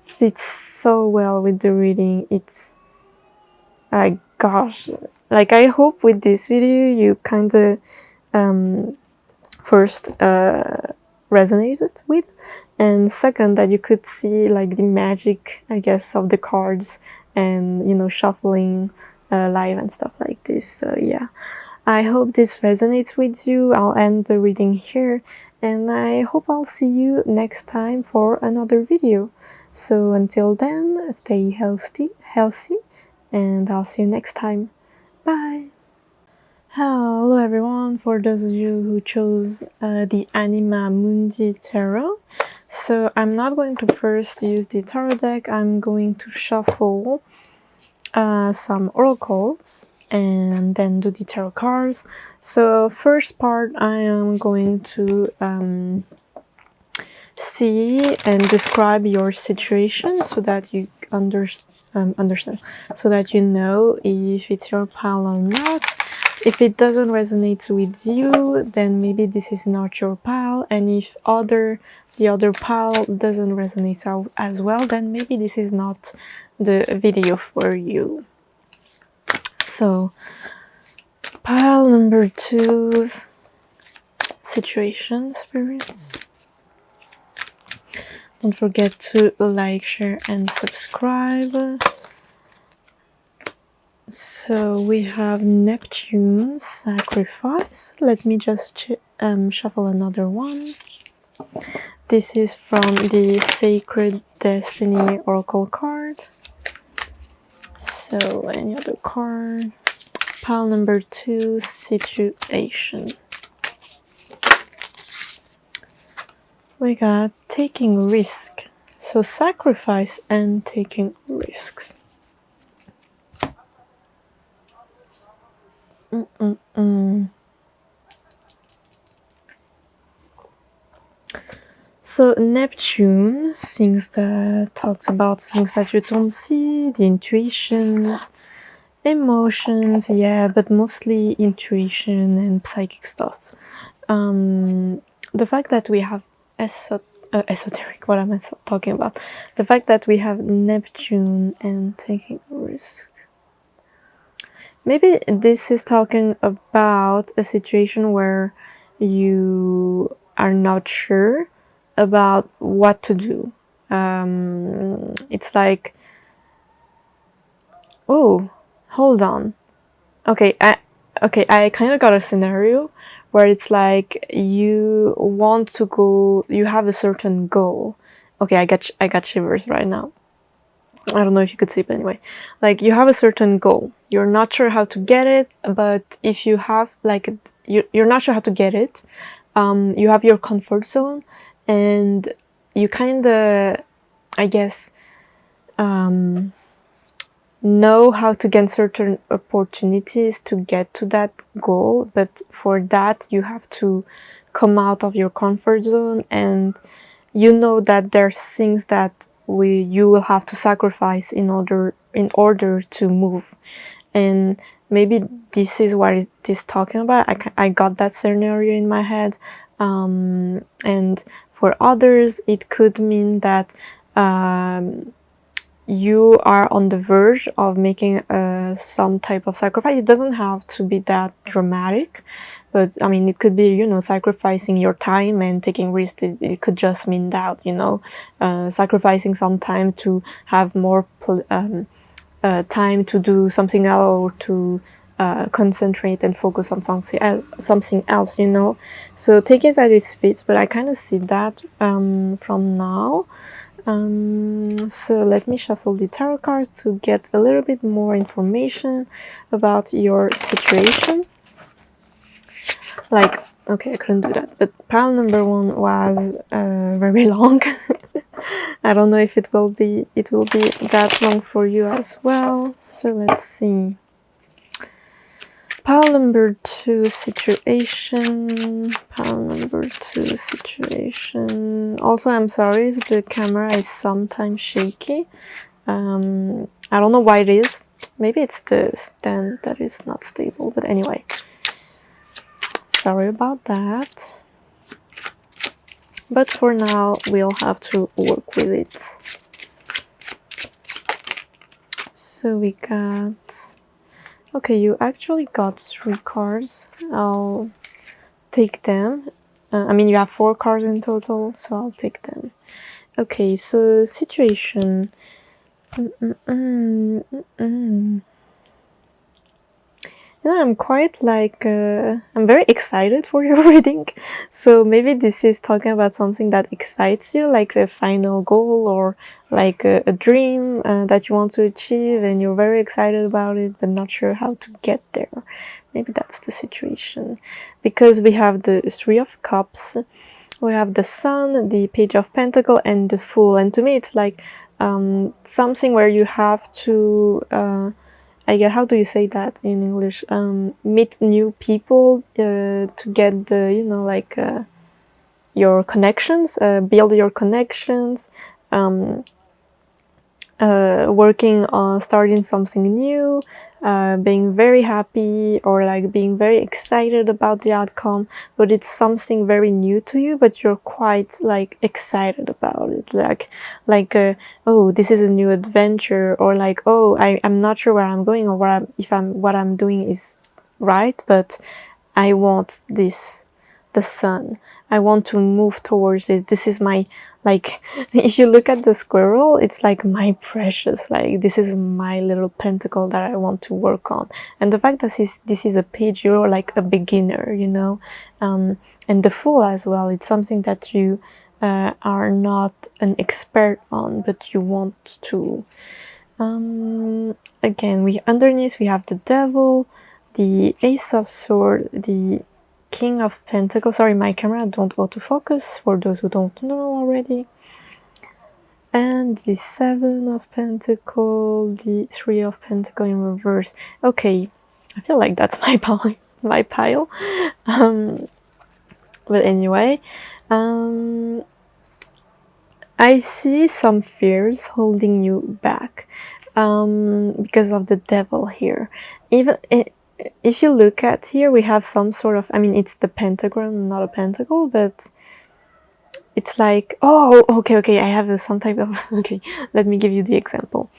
fits so well with the reading. It's gosh, like I hope with this video you kind of first resonated with, and second that you could see like the magic, I guess, of the cards and, you know, shuffling live and stuff like this. So yeah, I hope this resonates with you. I'll end the reading here, and I hope I'll see you next time for another video. So until then, stay healthy, and I'll see you next time. Bye! Hello everyone, for those of you who chose the Anima Mundi Tarot. So I'm not going to first use the tarot deck, I'm going to shuffle some oracles and then do the tarot cards. So first part, I am going to see and describe your situation so that you understand, so that you know if it's your pile or not. If it doesn't resonate with you, then maybe this is not your pile, and if the other pile doesn't resonate as well, then maybe this is not the video for you. So pile number 2, situation spirits. Don't forget to like, share, and subscribe. So we have Neptune, sacrifice. Let me just shuffle another one. This is from the Sacred Destiny Oracle card. So any other card. Pile number 2, situation. We got taking risk. So sacrifice and taking risks. So Neptune, things that talks about things that you don't see, the intuitions, emotions, yeah, but mostly intuition and psychic stuff. The fact that we have esoteric, what am I talking about? The fact that we have Neptune and taking risk. Maybe this is talking about a situation where you are not sure about what to do. It's like, oh, hold on. Okay, I kind of got a scenario where it's like you want to go, you have a certain goal. Okay, I got shivers right now. I don't know if you could see, but anyway, like you have a certain goal. You're not sure how to get it, but if you have like, you're not sure how to get it, you have your comfort zone, and you kind of, I guess, know how to get certain opportunities to get to that goal, but for that you have to come out of your comfort zone, and you know that there's things that you will have to sacrifice in order to move. And maybe this is what it is talking about. I got that scenario in my head, and for others it could mean that you are on the verge of making some type of sacrifice. It doesn't have to be that dramatic, but I mean, it could be, you know, sacrificing your time and taking risks. It could just mean that, you know, sacrificing some time to have more time to do something else, or to concentrate and focus on something else, you know. So take it as it fits, but I kind of see that from now. So let me shuffle the tarot cards to get a little bit more information about your situation. Like, okay, I couldn't do that, but pile number 1 was very long. I don't know if it will be that long for you as well. So let's see. Pile number 2, situation. Pile number 2, situation. Also, I'm sorry if the camera is sometimes shaky. I don't know why it is. Maybe it's the stand that is not stable, but anyway. Sorry about that. But for now, we'll have to work with it. So we got... Okay, you actually got 3 cards. I'll take them. I mean, you have 4 cards in total, so I'll take them. Okay, so situation. I'm quite like, I'm very excited for your reading. So maybe this is talking about something that excites you, like a final goal or like a dream that you want to achieve and you're very excited about it, but not sure how to get there. Maybe that's the situation. Because we have the 3 of Cups, we have the Sun, the Page of Pentacles, and the Fool. And to me, it's like something where you have to... I guess, how do you say that in English? Meet new people to get the, you know, like your connections, build your connections, working on starting something new, being very happy or like being very excited about the outcome, but it's something very new to you, but you're quite like excited about it, like oh, this is a new adventure, or like, oh, I'm not sure where I'm going or what I'm doing is right, but I want this, the Sun. I want to move towards it. This is my, like, if you look at the squirrel, it's like my precious, like, this is my little pentacle that I want to work on. And the fact that this is a page, you're like a beginner, you know. And the Fool as well, it's something that you are not an expert on, but you want to. Again, underneath we have the Devil, the Ace of Swords, the King of Pentacles. Sorry, my camera don't autofocus for those who don't know already. And the 7 of Pentacles, the 3 of Pentacles in reverse. Okay, I feel like that's my pile. But anyway, I see some fears holding you back because of the Devil here. Even if you look at here, we have some sort of, I mean, it's the pentagram, not a pentacle, but it's like, oh, okay, I have some type of, okay, let me give you the example.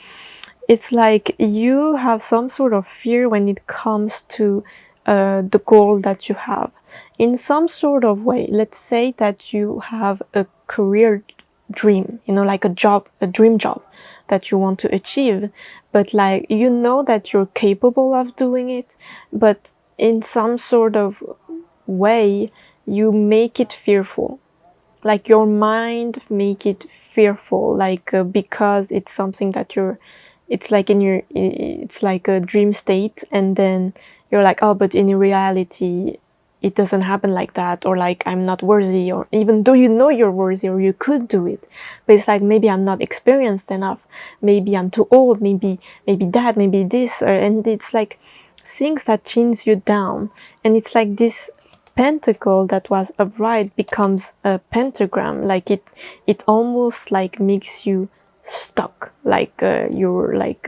It's like you have some sort of fear when it comes to the goal that you have. In some sort of way, let's say that you have a career dream, you know, like a dream job that you want to achieve, but like, you know that you're capable of doing it, but in some sort of way, you make it fearful. Like your mind make it fearful, like because it's something that it's like it's like a dream state, and then you're like, oh, but in reality it doesn't happen like that, or like I'm not worthy, or even though you know you're worthy or you could do it, but it's like, maybe I'm not experienced enough, maybe I'm too old, maybe that, maybe this, and it's like things that chins you down. And it's like this pentacle that was upright becomes a pentagram, like it almost like makes you stuck, like you're like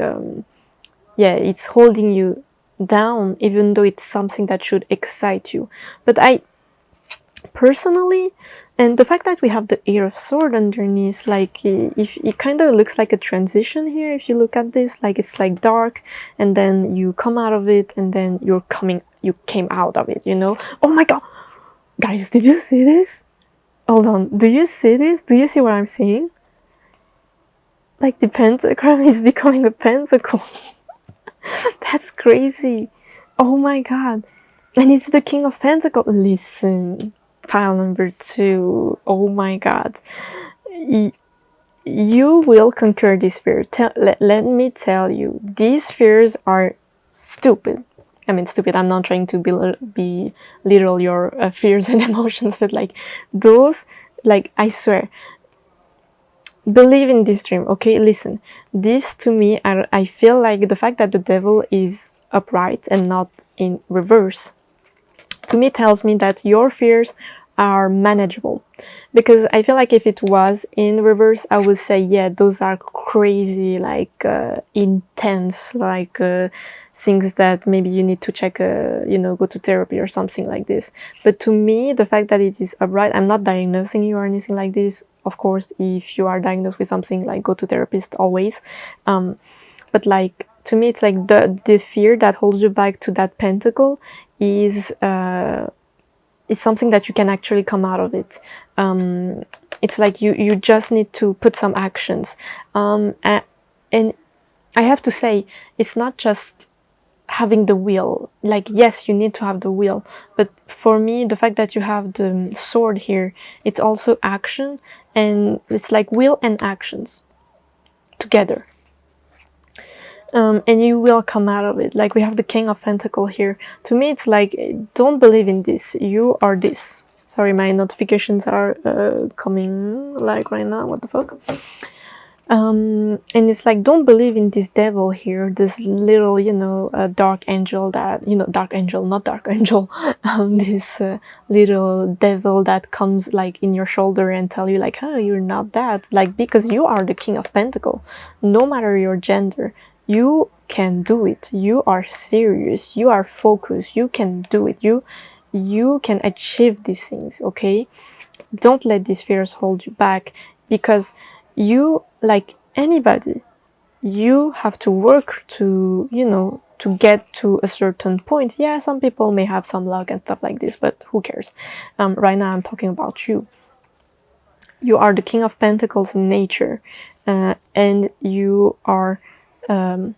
yeah, it's holding you down, even though it's something that should excite you. But I personally, and the fact that we have the Ace of Swords underneath, like if it kind of looks like a transition here, if you look at this, like it's like dark, and then you come out of it, and then you came out of it, you know. Oh my god, guys, did you see this? Hold on, do you see this? Do you see what I'm seeing? Like the pentagram is becoming a pentacle. That's crazy. Oh my god. And it's the King of Pentacles. Listen, pile number 2. Oh my god. You will conquer this fear. Let me tell you, these fears are stupid. I mean, stupid, I'm not trying to be literal your fears and emotions, but like those, like, I swear, believe in this dream, okay? Listen, this to me, I feel like the fact that the Devil is upright and not in reverse, to me tells me that your fears are manageable. Because I feel like if it was in reverse, I would say, yeah, those are crazy, like intense, like things that maybe you need to check, you know, go to therapy or something like this. But to me, the fact that it is upright, I'm not diagnosing you or anything like this. Of course, if you are diagnosed with something, like, go to therapist always. But like, to me, it's like the fear that holds you back to that pentacle is it's something that you can actually come out of it. It's like you just need to put some actions. And I have to say, it's not just having the will. Like, yes, you need to have the will, but for me, the fact that you have the sword here, it's also action, and it's like will and actions together. And you will come out of it. Like, we have the King of Pentacles here. To me, it's like, don't believe in this. You are this. Sorry, my notifications are coming like right now. What the fuck? And it's like, don't believe in this devil here, this little, you know, dark angel that, you know, dark angel, not dark angel, this little devil that comes like in your shoulder and tell you like, oh, you're not that. Like, because you are the King of Pentacles, no matter your gender, you can do it. You are serious, you are focused, you can do it. You can achieve these things, okay? Don't let these fears hold you back, because you, like anybody, you have to work to, you know, to get to a certain point. Yeah, some people may have some luck and stuff like this, but who cares? Right now I'm talking about you. You are the King of Pentacles in nature, and you are oh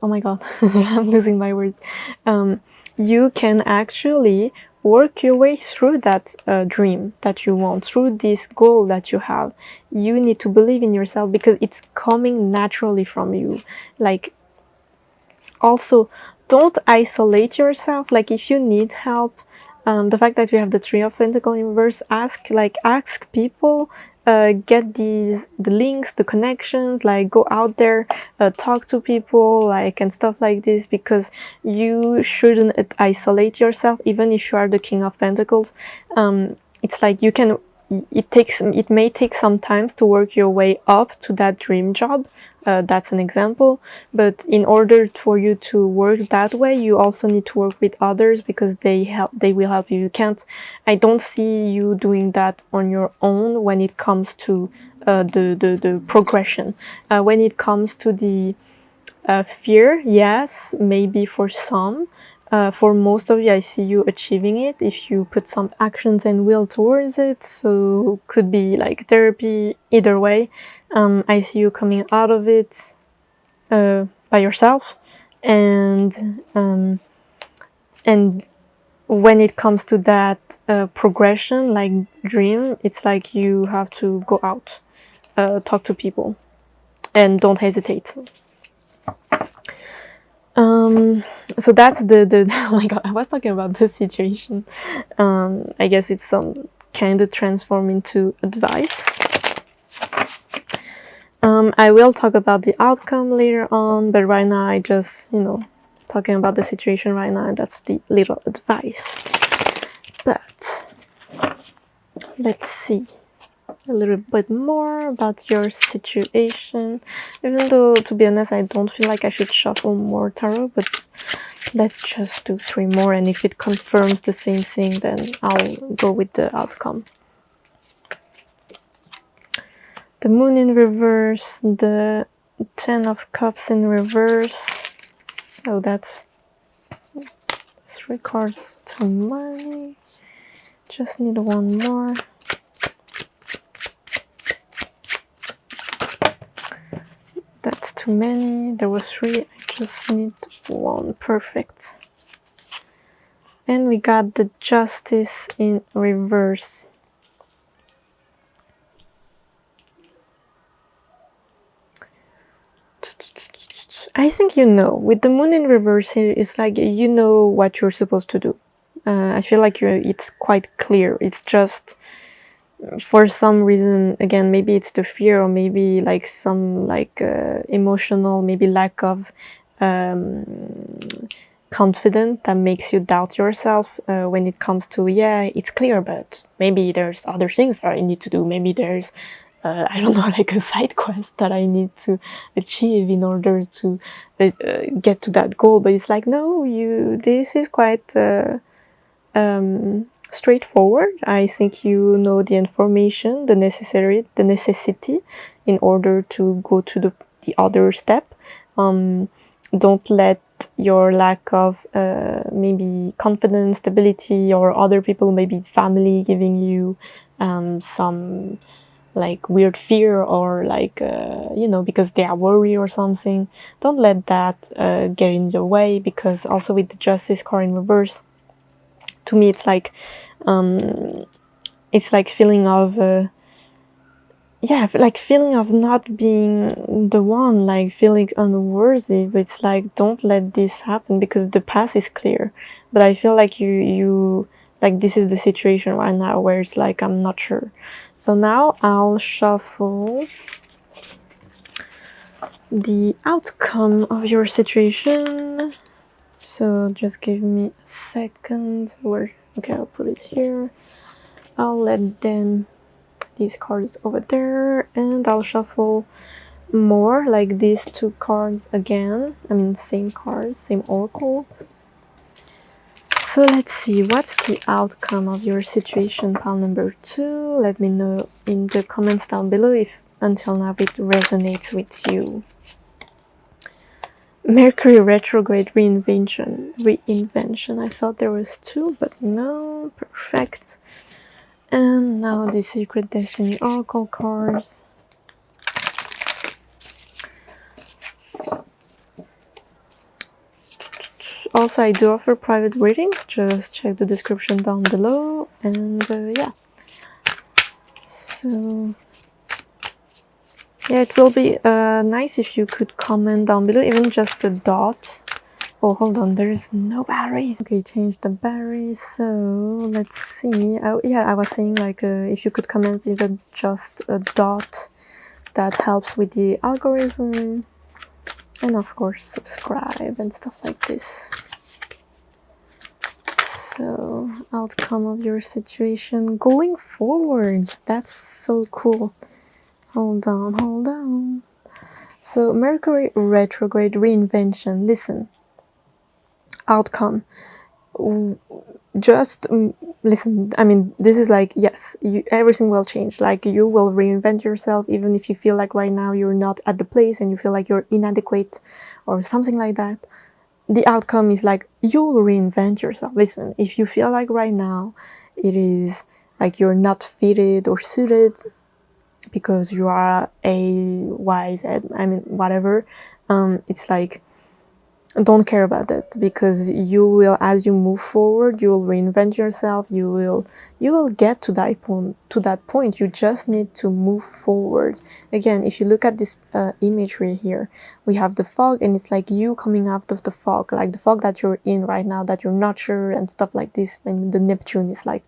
my god, I'm losing my words. You can actually work your way through that dream that you want, through this goal that you have. You need to believe in yourself, because it's coming naturally from you. Like, also, don't isolate yourself. Like, if you need help, the fact that you have the Three of Pentacles in reverse, ask people, get the links, the connections, like go out there, talk to people, like, and stuff like this, because you shouldn't isolate yourself, even if you are the King of Pentacles. It's like you can, it may take some time to work your way up to that dream job. That's an example, but in order for you to work that way, you also need to work with others, because they will help you. I don't see you doing that on your own when it comes to the progression. When it comes to the fear, yes, maybe for some. For most of you, I see you achieving it if you put some actions and will towards it. So could be like therapy, either way. I see you coming out of it by yourself, and when it comes to that progression, like dream, it's like you have to go out, talk to people, and don't hesitate. So that's the oh my god, I was talking about the situation. I guess it's some kind of transform into advice. I will talk about the outcome later on, but right now I just, you know, talking about the situation right now, and that's the little advice. But let's see a little bit more about your situation, even though, to be honest, I don't feel like I should shuffle more tarot, but let's just do 3 more, and if it confirms the same thing, then I'll go with the outcome. The Moon in reverse, the 10 of Cups in reverse. Oh, that's 3 cards too many. Just need 1 more. That's too many. There was 3. I just need 1. Perfect. And we got the Justice in reverse. I think you know. With the Moon in reverse here, it's like you know what you're supposed to do. I feel like it's quite clear. It's just, for some reason, again, maybe it's the fear, or maybe like some like emotional, maybe lack of confidence that makes you doubt yourself when it comes to, yeah, it's clear, but maybe there's other things that I need to do. Maybe there's I don't know, like a side quest that I need to achieve in order to get to that goal. But it's like, no, this is quite straightforward. I think you know the information, the necessity in order to go to the other step. Don't let your lack of maybe confidence, stability, or other people, maybe family, giving you some like weird fear, or like you know, because they are worried or something. Don't let that get in your way, because also with the Justice card in reverse, to me it's like feeling of yeah, like feeling of not being the one, like feeling unworthy. But it's like, don't let this happen, because the path is clear. But I feel like you like, this is the situation right now where it's like, I'm not sure. So now I'll shuffle the outcome of your situation. So just give me a second. Where, okay, I'll put it here. I'll let them, these cards over there, and I'll shuffle more, like these two cards again. I mean, same cards, same oracle. So let's see, what's the outcome of your situation, pile number 2? Let me know in the comments down below if until now it resonates with you. Mercury retrograde reinvention. I thought there was 2, but no. Perfect. And now the Secret Destiny oracle cards. Also, I do offer private readings, just check the description down below. And yeah, so yeah, it will be nice if you could comment down below, even just a dot. Oh, hold on, there's no batteries. Okay, change the batteries. So let's see. Oh yeah, I was saying, like, if you could comment even just a dot, that helps with the algorithm. And of course, subscribe and stuff like this. So, outcome of your situation going forward. That's so cool. Hold on, hold on. So, Mercury retrograde reinvention. Listen. Outcome. Just listen. I mean, this is like, yes, everything will change. Like, you will reinvent yourself, even if you feel like right now you're not at the place and you feel like you're inadequate or something like that. The outcome is like, you'll reinvent yourself. Listen, if you feel like right now it is like you're not fitted or suited because you are a wise, I mean, whatever, it's like, don't care about that, because you will, as you move forward, you will reinvent yourself. You will get to that point. You just need to move forward. Again, if you look at this imagery here, we have the fog, and it's like you coming out of the fog, like the fog that you're in right now, that you're not sure and stuff like this. And the Neptune is like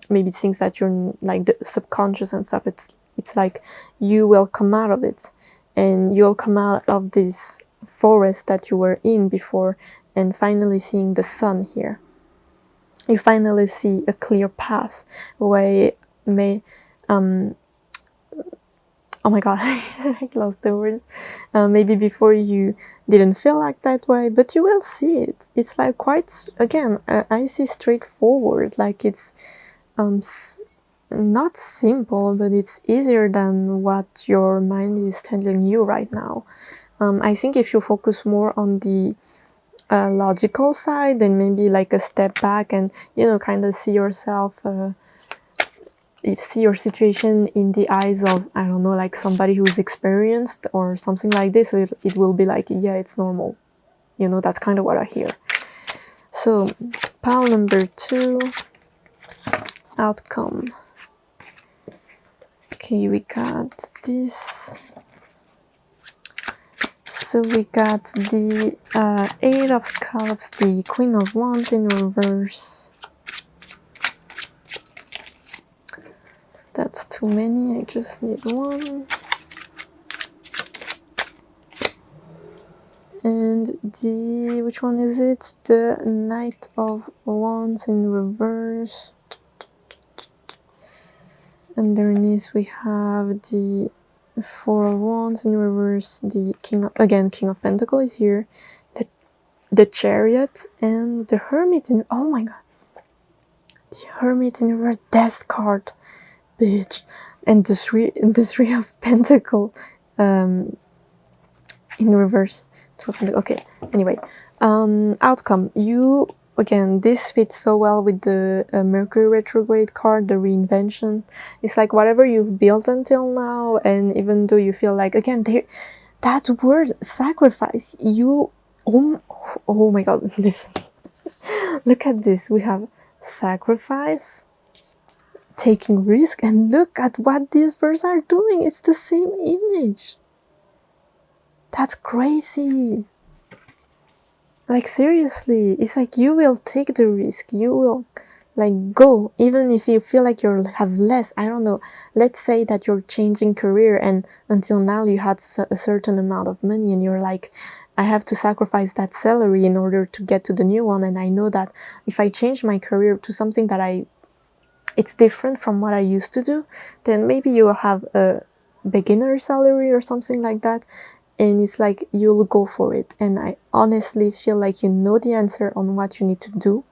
maybe things that you're like the subconscious and stuff. It's like you will come out of it, and you'll come out of this forest that you were in before, and finally seeing the sun here. You finally see a clear path where oh my god, I lost the words. Maybe before you didn't feel like that way, but you will see it. It's like quite, again, I see straightforward, like it's not simple, but it's easier than what your mind is telling you right now. I think if you focus more on the logical side, then maybe like a step back and, you know, kind of see yourself, see your situation in the eyes of, I don't know, like somebody who's experienced or something like this, so it will be like, yeah, it's normal. You know, that's kind of what I hear. So, pile number 2, outcome. Okay, we got this. So we got the 8 of Cups, the Queen of Wands in reverse. That's too many, I just need one. And the, which one is it? The Knight of Wands in reverse. Underneath we have the 4 of Wands in reverse, the King of Pentacles is here, the Chariot, and the Hermit in, oh my god, the Hermit in reverse, Death card, bitch, and the three of Pentacles, in reverse. Okay, anyway, outcome. You, again, this fits so well with the Mercury retrograde card, the reinvention. It's like whatever you've built until now, and even though you feel like, again, that word sacrifice, you, oh my god, listen. Look at this. We have sacrifice, taking risk, and look at what these birds are doing. It's the same image. That's crazy. Like, seriously, it's like you will take the risk. You will like go, even if you feel like you have less. I don't know. Let's say that you're changing career, and until now you had a certain amount of money, and you're like, I have to sacrifice that salary in order to get to the new one. And I know that if I change my career to something that it's different from what I used to do, then maybe you will have a beginner salary or something like that. And it's like you'll go for it. And I honestly feel like you know the answer on what you need to do.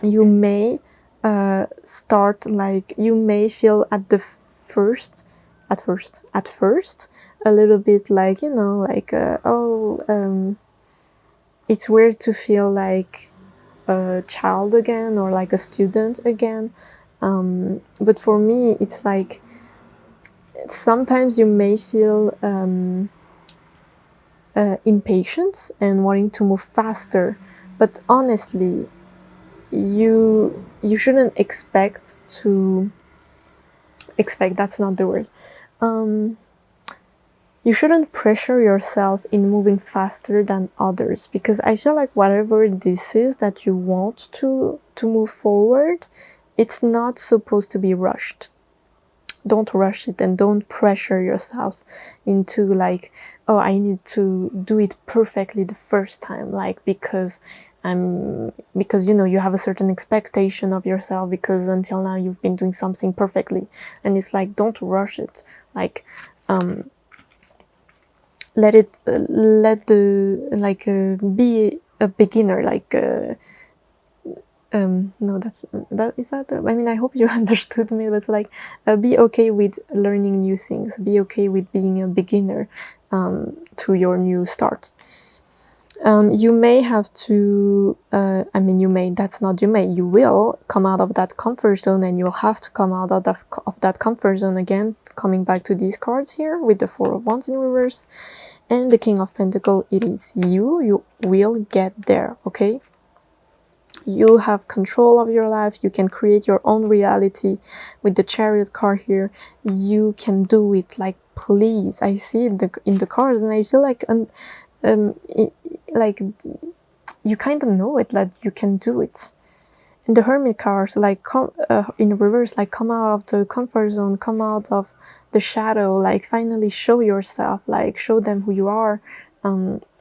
You may start, like, you may feel at first a little bit like, you know, like it's weird to feel like a child again, or like a student again. But for me, it's like sometimes you may feel impatience and wanting to move faster, but honestly, you shouldn't expect, that's not the word. You shouldn't pressure yourself in moving faster than others, because I feel like whatever this is that you want to move forward, it's not supposed to be rushed. Don't rush it, and don't pressure yourself into like, oh, I need to do it perfectly the first time, like, because you know, you have a certain expectation of yourself, because until now you've been doing something perfectly. And it's like, don't rush it. Like, let the be a beginner, like no, that is that. I mean, I hope you understood me, but like, be okay with learning new things. Be okay with being a beginner to your new start. You may have to, you will come out of that comfort zone, and you'll have to come out of that comfort zone again, coming back to these cards here with the Four of Wands in reverse and the King of Pentacles. It is you will get there, okay? You have control of your life. You can create your own reality with the Chariot card here. You can do it. Like, please, I see it in the cards, and I feel like like you kind of know it, that you can do it. And the Hermit cards, like, in reverse, like, come out of the comfort zone, come out of the shadow, like, finally show yourself, like, show them who you are.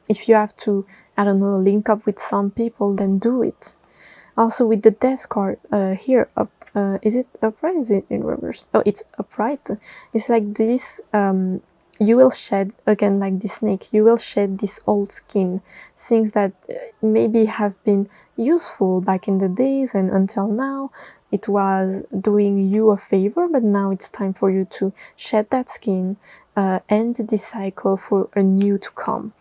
If you have to, I don't know, link up with some people, then do it. Also with the Death card here, is it upright? Is it in reverse? Oh, it's upright. It's like this. You will shed, again, like the snake, you will shed this old skin, things that maybe have been useful back in the days, and until now it was doing you a favor, but now it's time for you to shed that skin, end this cycle for a new to come.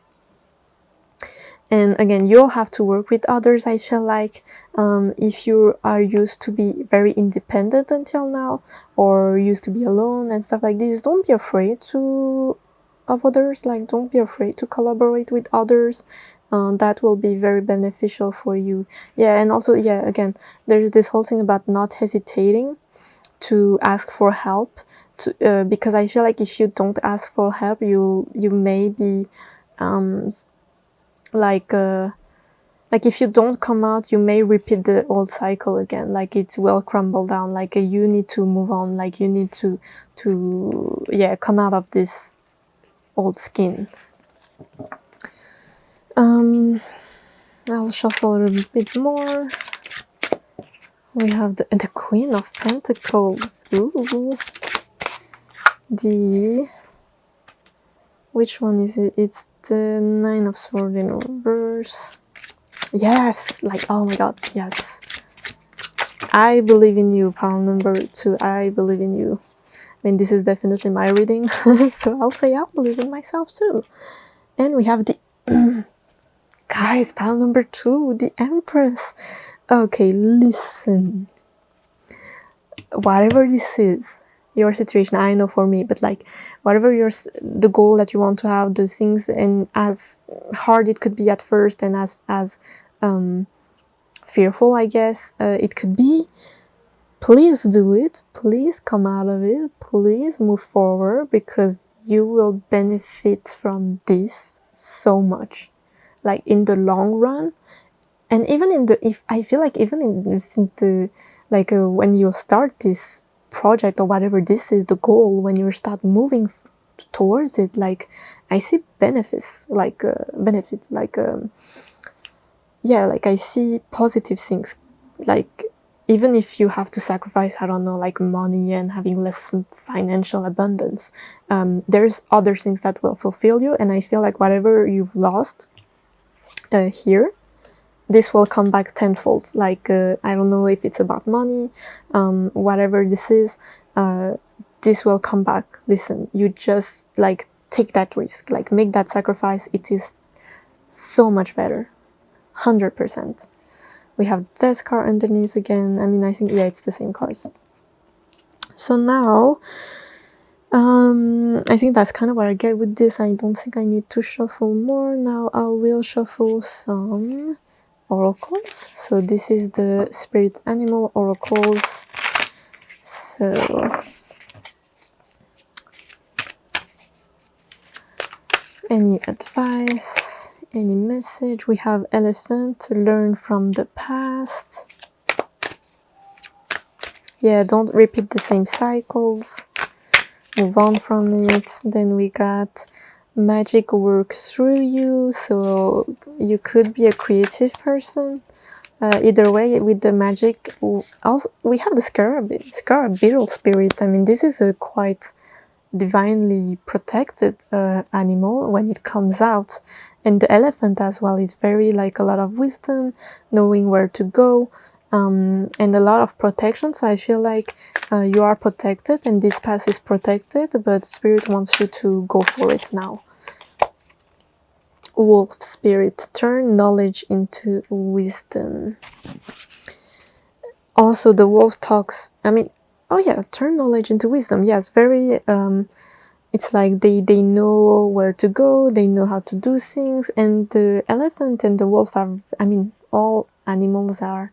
And again, you'll have to work with others, I feel like. If you are used to be very independent until now, or used to be alone and stuff like this, don't be afraid of others. Like, don't be afraid to collaborate with others. That will be very beneficial for you. Yeah, and also, yeah, again, there's this whole thing about not hesitating to ask for help, because I feel like if you don't ask for help, you may be like if you don't come out, you may repeat the old cycle again. Like, it will crumble down. Like, you need to move on. Like, you need to come out of this old skin. I'll shuffle a little bit more. We have the Queen of Pentacles. Ooh. Which one is it? It's the Nine of Swords in reverse. Yes, like, oh my god, yes. I believe in you, pile number 2. I believe in you. mean, this is definitely my reading, so I'll say I believe in myself too. And we have the guys, pile number 2, the Empress. Okay, listen. Whatever this is, your situation, I know for me, but like whatever the goal that you want to have, the things, and as hard it could be at first, and as fearful, I guess, it could be, please do it. Please come out of it. Please move forward, because you will benefit from this so much, like in the long run. And even in the, if I feel like even in, since the, like when you start this project or whatever this is, the goal, when you start moving towards it, like I see benefits, like yeah, like I see positive things, like even if you have to sacrifice, I don't know, like money and having less financial abundance, there's other things that will fulfill you. And I feel like whatever you've lost here, this will come back tenfold. Like I don't know if it's about money, whatever this is, this will come back. Listen, you just like take that risk, like make that sacrifice. It is so much better, 100%. We have this card underneath again. I mean, I think, yeah, it's the same cards. So now, I think that's kind of what I get with this. I don't think I need to shuffle more. Now I will shuffle some oracles. So this is the spirit animal oracles. So any advice, any message? We have elephant, to learn from the past. Yeah, don't repeat the same cycles, move on from it. Then we got magic work through you, so you could be a creative person. Either way, with the magic, also we have the scarab beetle spirit. I mean, this is a quite divinely protected animal when it comes out. And the elephant as well is very, like, a lot of wisdom, knowing where to go, and a lot of protection. So I feel like you are protected, and this path is protected, but spirit wants you to go for it now. Wolf spirit, turn knowledge into wisdom. Also, the wolf talks, I mean, oh yeah, turn knowledge into wisdom. Yes, very, it's like they know where to go, they know how to do things. And the elephant and the wolf are, I mean, all animals are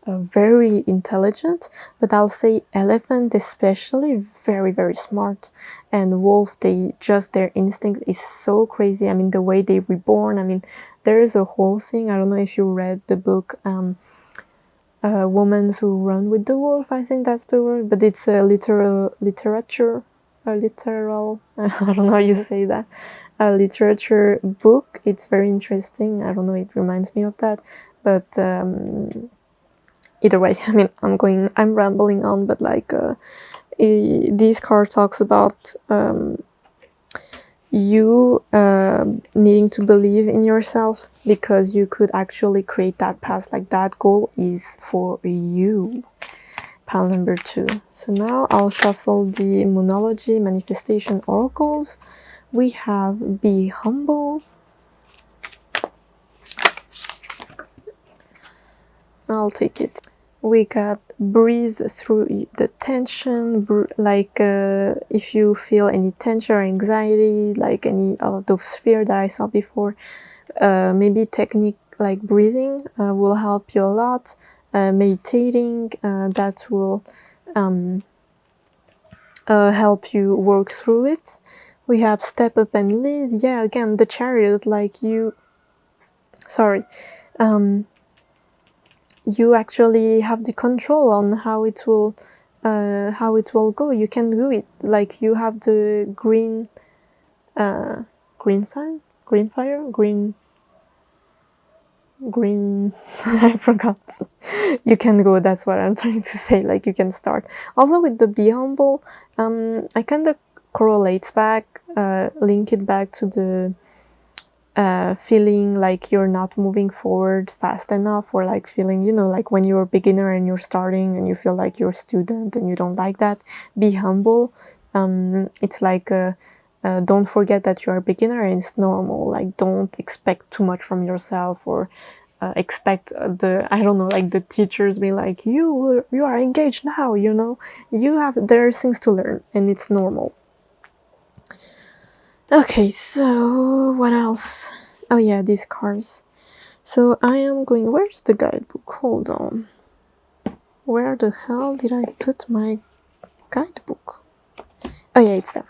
very intelligent, but I'll say elephant especially very, very smart. And wolf, they just, their instinct is so crazy. I mean, the way they reborn, I mean, there is a whole thing, I don't know if you read the book Women Who Run with the Wolf, I think that's the word, but it's a literal, I don't know how you say that, a literature book. It's very interesting. I don't know, it reminds me of that. But either way, I mean, I'm rambling on, but like this card talks about you needing to believe in yourself, because you could actually create that path. Like, that goal is for you. Pile number 2. So now I'll shuffle the Moonology Manifestation Oracles. We have Be Humble. I'll take it. We got Breathe Through the Tension. Like if you feel any tension or anxiety, like any of those fear that I saw before, maybe technique like breathing will help you a lot. Meditating, that will help you work through it. We have Step Up and Lead. Yeah, again, the Chariot, like you actually have the control on how it will go. You can do it. Like, you have the green sign, green fire, green I forgot. You can go, that's what I'm trying to say. Like, you can start. Also with the Be Humble, I kind of correlates back, link it back to the feeling like you're not moving forward fast enough, or like feeling, you know, like when you're a beginner and you're starting and you feel like you're a student and you don't like that. Be humble It's like don't forget that you are a beginner and it's normal. Like, don't expect too much from yourself, or expect the teachers be like, you are engaged now, there are things to learn, and it's normal. Okay, so what else? Oh yeah, these cards. So I am going, where's the guidebook? Hold on. Where the hell did I put my guidebook? Oh yeah, it's there.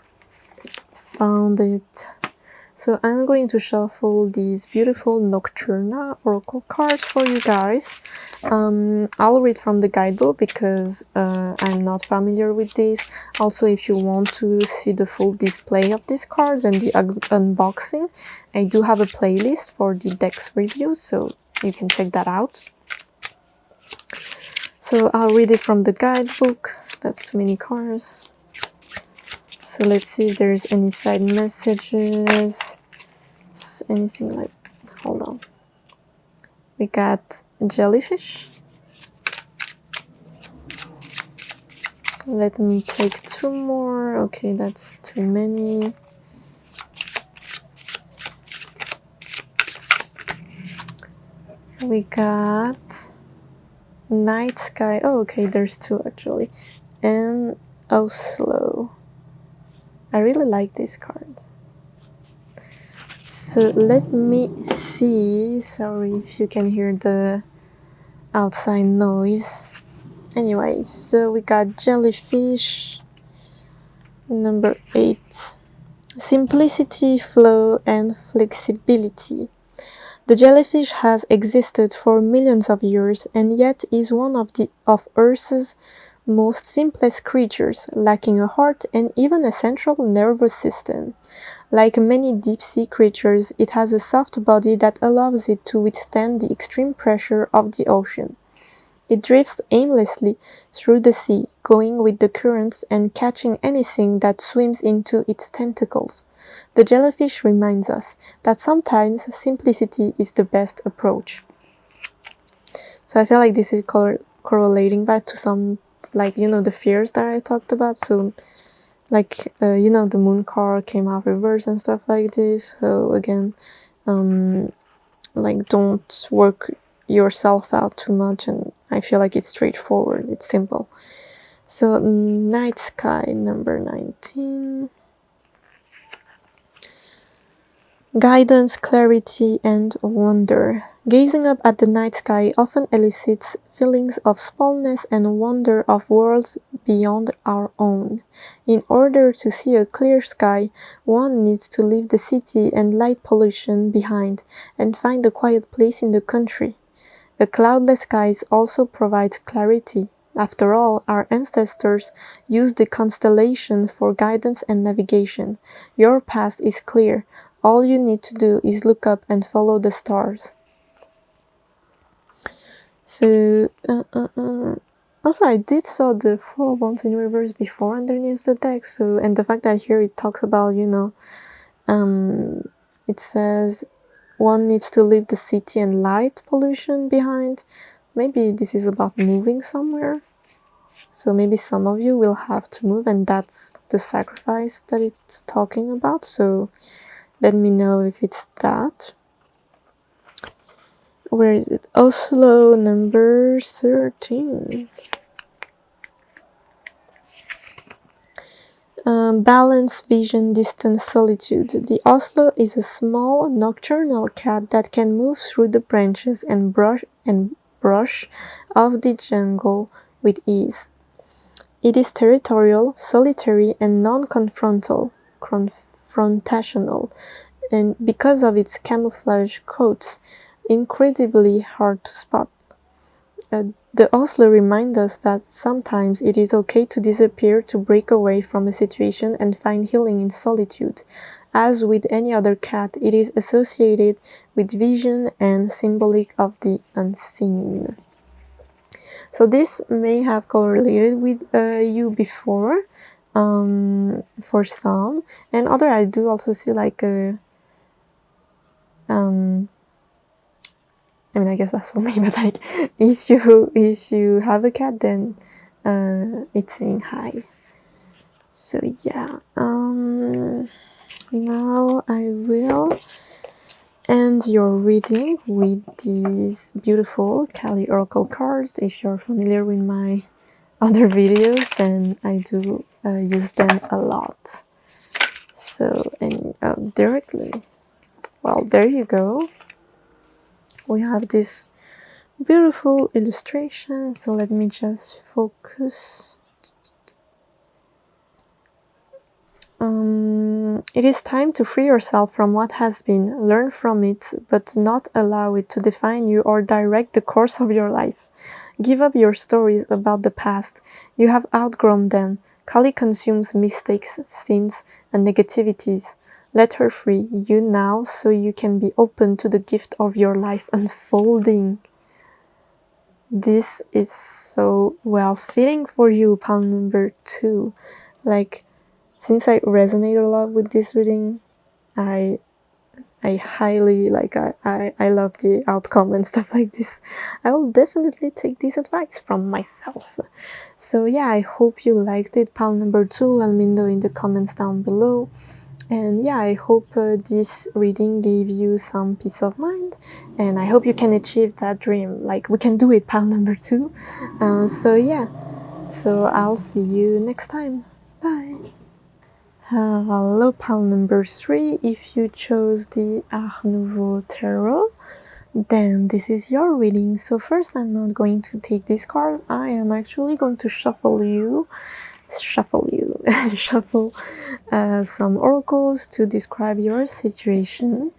Found it. So I'm going to shuffle these beautiful Nocturna Oracle cards for you guys. I'll read from the guidebook because I'm not familiar with this. Also, if you want to see the full display of these cards and the unboxing, I do have a playlist for the decks review, so you can check that out. So I'll read it from the guidebook. That's too many cards. So let's see if there's any side messages. Anything like, hold on. We got jellyfish. Let me take 2 more. Okay, that's too many. We got night sky. Oh, okay, there's 2 actually. And Oslo. I really like these cards. So let me see. Sorry if you can hear the outside noise. Anyway, so we got jellyfish. Number 8. Simplicity, flow, and flexibility. The jellyfish has existed for millions of years and yet is one of Earth's most simplest creatures, lacking a heart and even a central nervous system. Like many deep-sea creatures, it has a soft body that allows it to withstand the extreme pressure of the ocean. It drifts aimlessly through the sea, going with the currents and catching anything that swims into its tentacles. The jellyfish reminds us that sometimes simplicity is the best approach. So I feel like this is correlating back to some, the fears that I talked about. So, the moon card came out reverse and stuff like this. So again, don't work yourself out too much, and I feel like it's straightforward, it's simple. So night sky, number 19. Guidance, clarity, and wonder. Gazing up at the night sky often elicits feelings of smallness and wonder of worlds beyond our own. In order to see a clear sky, one needs to leave the city and light pollution behind and find a quiet place in the country. A cloudless sky also provides clarity. After all, our ancestors used the constellation for guidance and navigation. Your path is clear. All you need to do is look up and follow the stars. So, also I did saw the 4 wands in reverse before underneath the deck. So, and the fact that here it talks about, it says one needs to leave the city and light pollution behind. Maybe this is about moving somewhere. So maybe some of you will have to move, and that's the sacrifice that it's talking about. So let me know if it's that. Where is it? Oslo, number 13. Balance, vision, distance, solitude. The Oslo is a small nocturnal cat that can move through the branches and brush of the jungle with ease. It is territorial, solitary, and non-confrontational, and because of its camouflage coats, incredibly hard to spot. The Oslo reminds us that sometimes it is okay to disappear, to break away from a situation and find healing in solitude. As with any other cat, it is associated with vision and symbolic of the unseen. So this may have correlated with you before, for some, and other I do also see like a I guess that's for me, but like if you have a cat, then it's saying hi. So yeah, now I will end your reading with these beautiful Kali Oracle cards. If you're familiar with my other videos, then I do use them a lot. So, and directly, well, there you go. We have this beautiful illustration. So let me just focus. It is time to free yourself from what has been, learn from it, but not allow it to define you or direct the course of your life. Give up your stories about the past. You have outgrown them. Kali consumes mistakes, sins, and negativities. Let her free you now so you can be open to the gift of your life unfolding. This is so well fitting for you, pile number 2. Like, since I resonate a lot with this reading, I highly I love the outcome and stuff like this. I will definitely take this advice from myself. So yeah, I hope you liked it, pile number 2. Let me know in the comments down below. And yeah, I hope this reading gave you some peace of mind, and I hope you can achieve that dream. Like, we can do it, pile number 2. So yeah, so I'll see you next time. Bye. Hello, pile number 3. If you chose the Art Nouveau Tarot, then this is your reading. So first, I'm not going to take these cards. I am actually going to shuffle some oracles to describe your situation,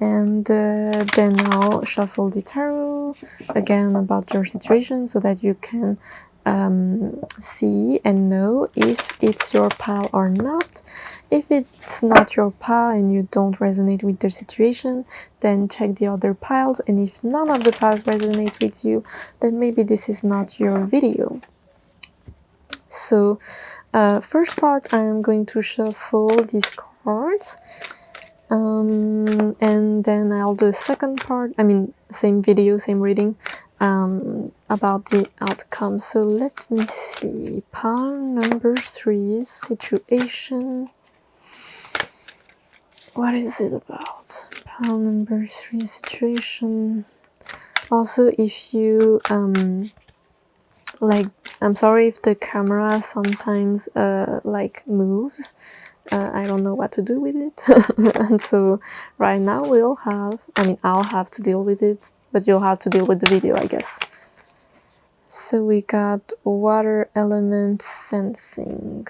and then I'll shuffle the tarot again about your situation so that you can see and know if it's your pile or not. If it's not your pile and you don't resonate with the situation, then check the other piles, and if none of the piles resonate with you, then maybe this is not your video. So first part, I'm going to shuffle these cards, and then I'll do a second part, same video, same reading, about the outcome. So let me see, pile number 3, situation. What is it about? Pile number 3, situation. Also, if you I'm sorry if the camera sometimes like moves. I don't know what to do with it. And so right now I'll have to deal with it, but you'll have to deal with the video, I guess. So we got water element sensing.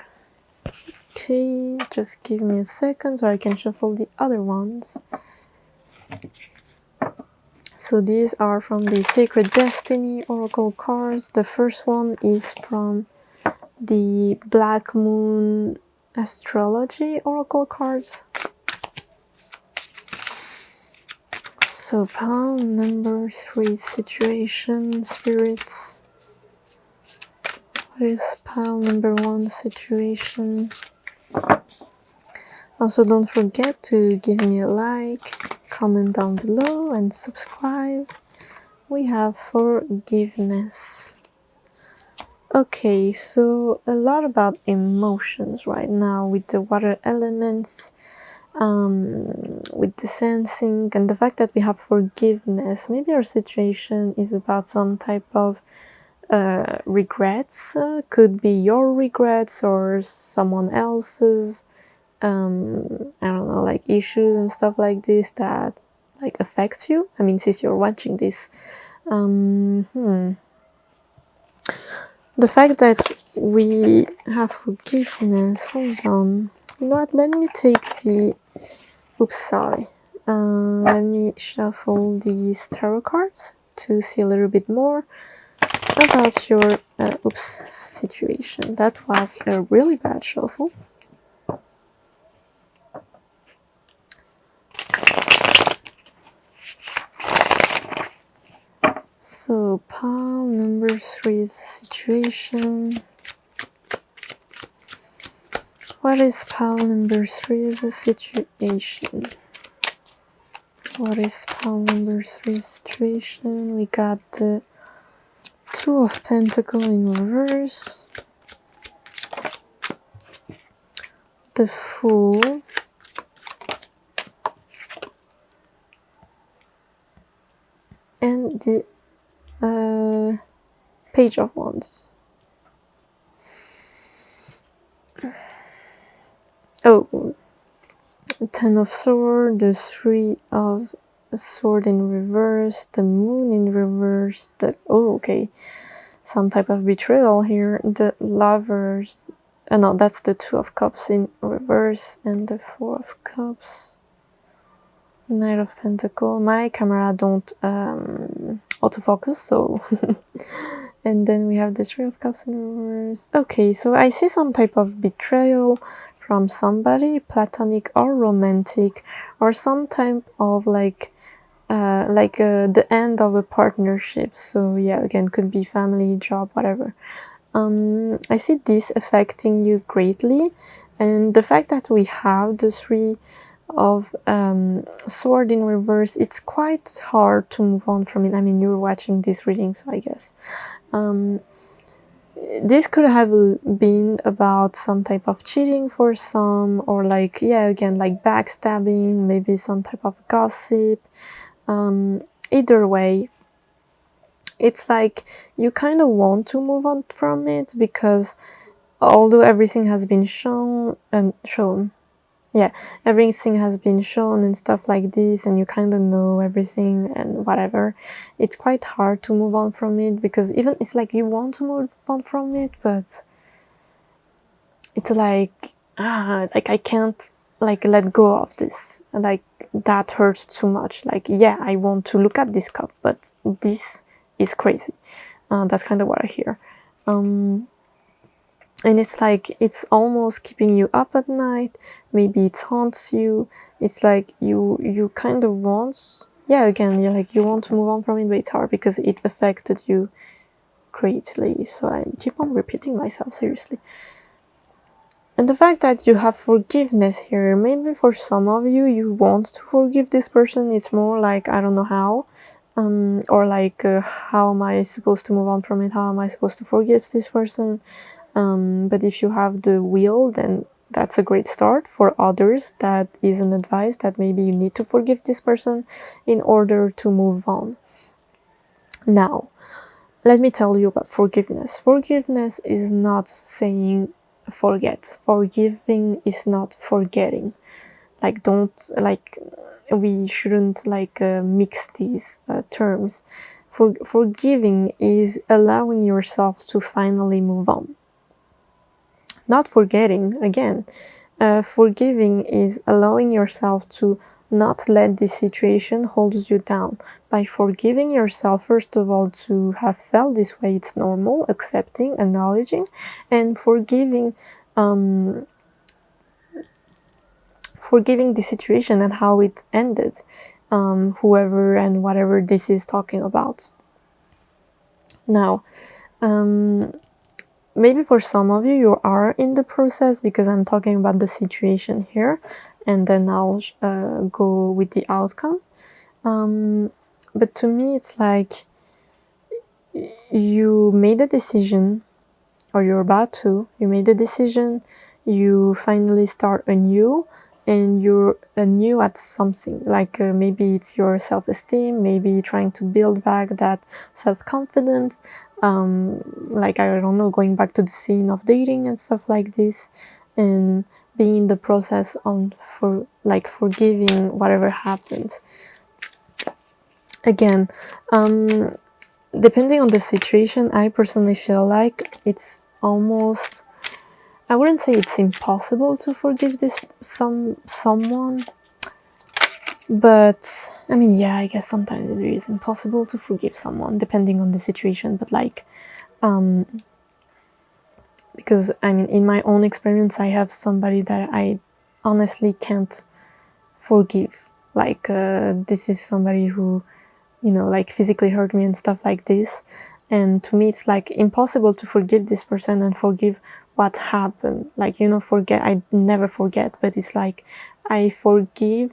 Okay, just give me a second so I can shuffle the other ones. So these are from the Sacred Destiny Oracle cards. The first one is from the Black Moon Astrology Oracle cards. So pile number 3, situation, spirits. What is pile number 1, situation? Also, don't forget to give me a like, comment down below, and subscribe. We have forgiveness. Okay, so a lot about emotions right now with the water elements, with the sensing, and the fact that we have forgiveness. Maybe our situation is about some type of regrets. Could be your regrets or someone else's, I don't know, like issues and stuff like this that like affects you. Since you're watching this, the fact that we have forgiveness. Hold on. You know what? Let me take the. Oops, sorry. Let me shuffle these tarot cards to see a little bit more about your situation. That was a really bad shuffle. So pile number 3 is the situation. What is pile number 3 is the situation? What is pile number 3 situation? We got the 2 of Pentacles in reverse. the Fool, and the Page of Wands. Oh, Ten of Swords, the Three of Sword in reverse, the Moon in reverse, oh, okay, some type of betrayal here, the Lovers, no, that's the Two of Cups in reverse, and the Four of Cups, Knight of Pentacles. My camera don't autofocus, so and then we have the Three of Cups in reverse. Okay, so I see some type of betrayal from somebody, platonic or romantic, or some type of like the end of a partnership. So yeah, again, could be family, job, whatever. I see this affecting you greatly, and the fact that we have the Three of Sword in reverse, it's quite hard to move on from it. I mean, you're watching this reading, so I guess this could have been about some type of cheating for some, or like, yeah, again, like backstabbing, maybe some type of gossip. Either way, it's like you kind of want to move on from it, because although everything has been shown, yeah, everything has been shown and stuff like this, and you kind of know everything and whatever, it's quite hard to move on from it, because even it's like you want to move on from it, but it's like I can't like let go of this, like that hurts too much. Like, yeah, I want to look at this cup, but this is crazy. That's kind of what I hear. And it's like it's almost keeping you up at night. Maybe it haunts you. It's like you kind of want, yeah, again, you're like you want to move on from it, but it's hard because it affected you greatly. So I keep on repeating myself, seriously. And the fact that you have forgiveness here, maybe for some of you, you want to forgive this person. It's more like, I don't know how, or like, how am I supposed to move on from it? How am I supposed to forgive this person? But if you have the will, then that's a great start. For others, that is an advice that maybe you need to forgive this person in order to move on. Now, let me tell you about forgiveness. Forgiveness is not saying forget. Forgiving is not forgetting. Like, don't, like, we shouldn't like mix these terms. Forgiving is allowing yourself to finally move on. Not forgetting, again. Forgiving is allowing yourself to not let this situation hold you down. By forgiving yourself, first of all, to have felt this way, it's normal, accepting, acknowledging, and forgiving the situation and how it ended, whoever and whatever this is talking about. Now, maybe for some of you, you are in the process, because I'm talking about the situation here, and then I'll go with the outcome. But to me, it's like you made a decision, or you're about to, you made a decision, you finally start anew, and you're anew at something, like maybe it's your self-esteem, maybe trying to build back that self-confidence, like, I don't know, going back to the scene of dating and stuff like this, and being in the process on forgiving whatever happens. Again, depending on the situation, I personally feel like it's almost, I wouldn't say it's impossible to forgive someone, but I mean, yeah, I guess sometimes it is impossible to forgive someone depending on the situation, but like, because I mean, in my own experience, I have somebody that I honestly can't forgive. Like, this is somebody who, you know, like physically hurt me and stuff like this. And to me, it's like impossible to forgive this person and forgive what happened. Like, you know, I never forget, but it's like I forgive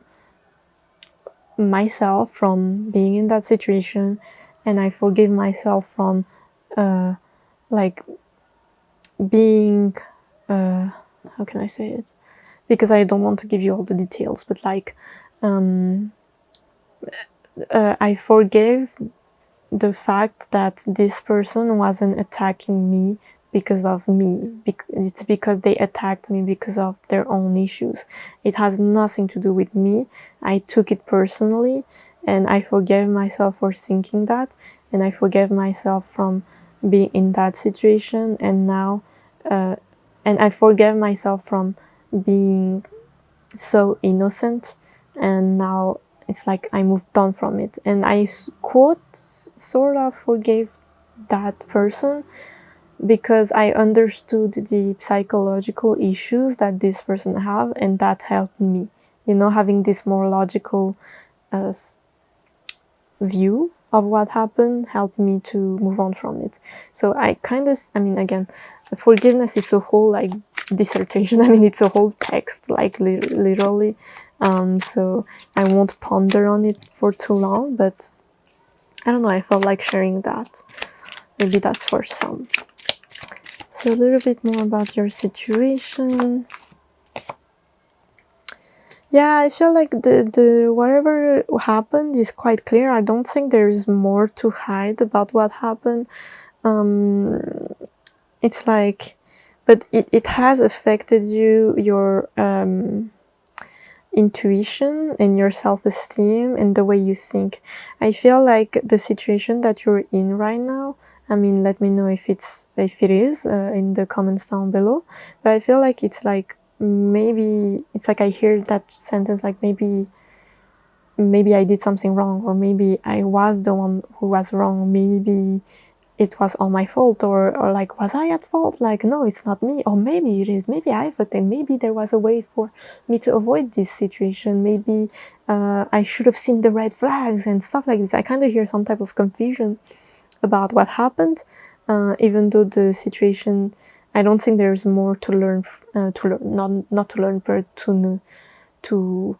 myself from being in that situation, and I forgive myself from like being, how can I say it? because I don't want to give you all the details, but like I forgave the fact that this person wasn't attacking me because of me. It's because they attacked me because of their own issues. It has nothing to do with me. I took it personally, and I forgave myself for thinking that, and I forgave myself from being in that situation, and now and I forgave myself from being so innocent, and now it's like I moved on from it, and I quote sort of forgave that person because I understood the psychological issues that this person have, and that helped me, you know, having this more logical uh, view of what happened helped me to move on from it. So I kind of, I mean, again, forgiveness is a whole like dissertation. I mean, it's a whole text, like literally. So I won't ponder on it for too long, but I don't know, I felt like sharing that. Maybe that's for some. So a little bit more about your situation. Yeah, I feel like the whatever happened is quite clear. I don't think there's more to hide about what happened. It's like, but it has affected you, your intuition and your self-esteem and the way you think. I feel like the situation that you're in right now, I mean, let me know if it is in the comments down below, but I feel like it's like, maybe it's like I hear that sentence like maybe I did something wrong, or maybe I was the one who was wrong, maybe it was all my fault, or like, was I at fault? Like, no, it's not me. Or maybe it is. Maybe I failed, and maybe there was a way for me to avoid this situation. Maybe I should have seen the red flags and stuff like this. I kind of hear some type of confusion about what happened, even though the situation, I don't think there's more to learn, not to learn, but to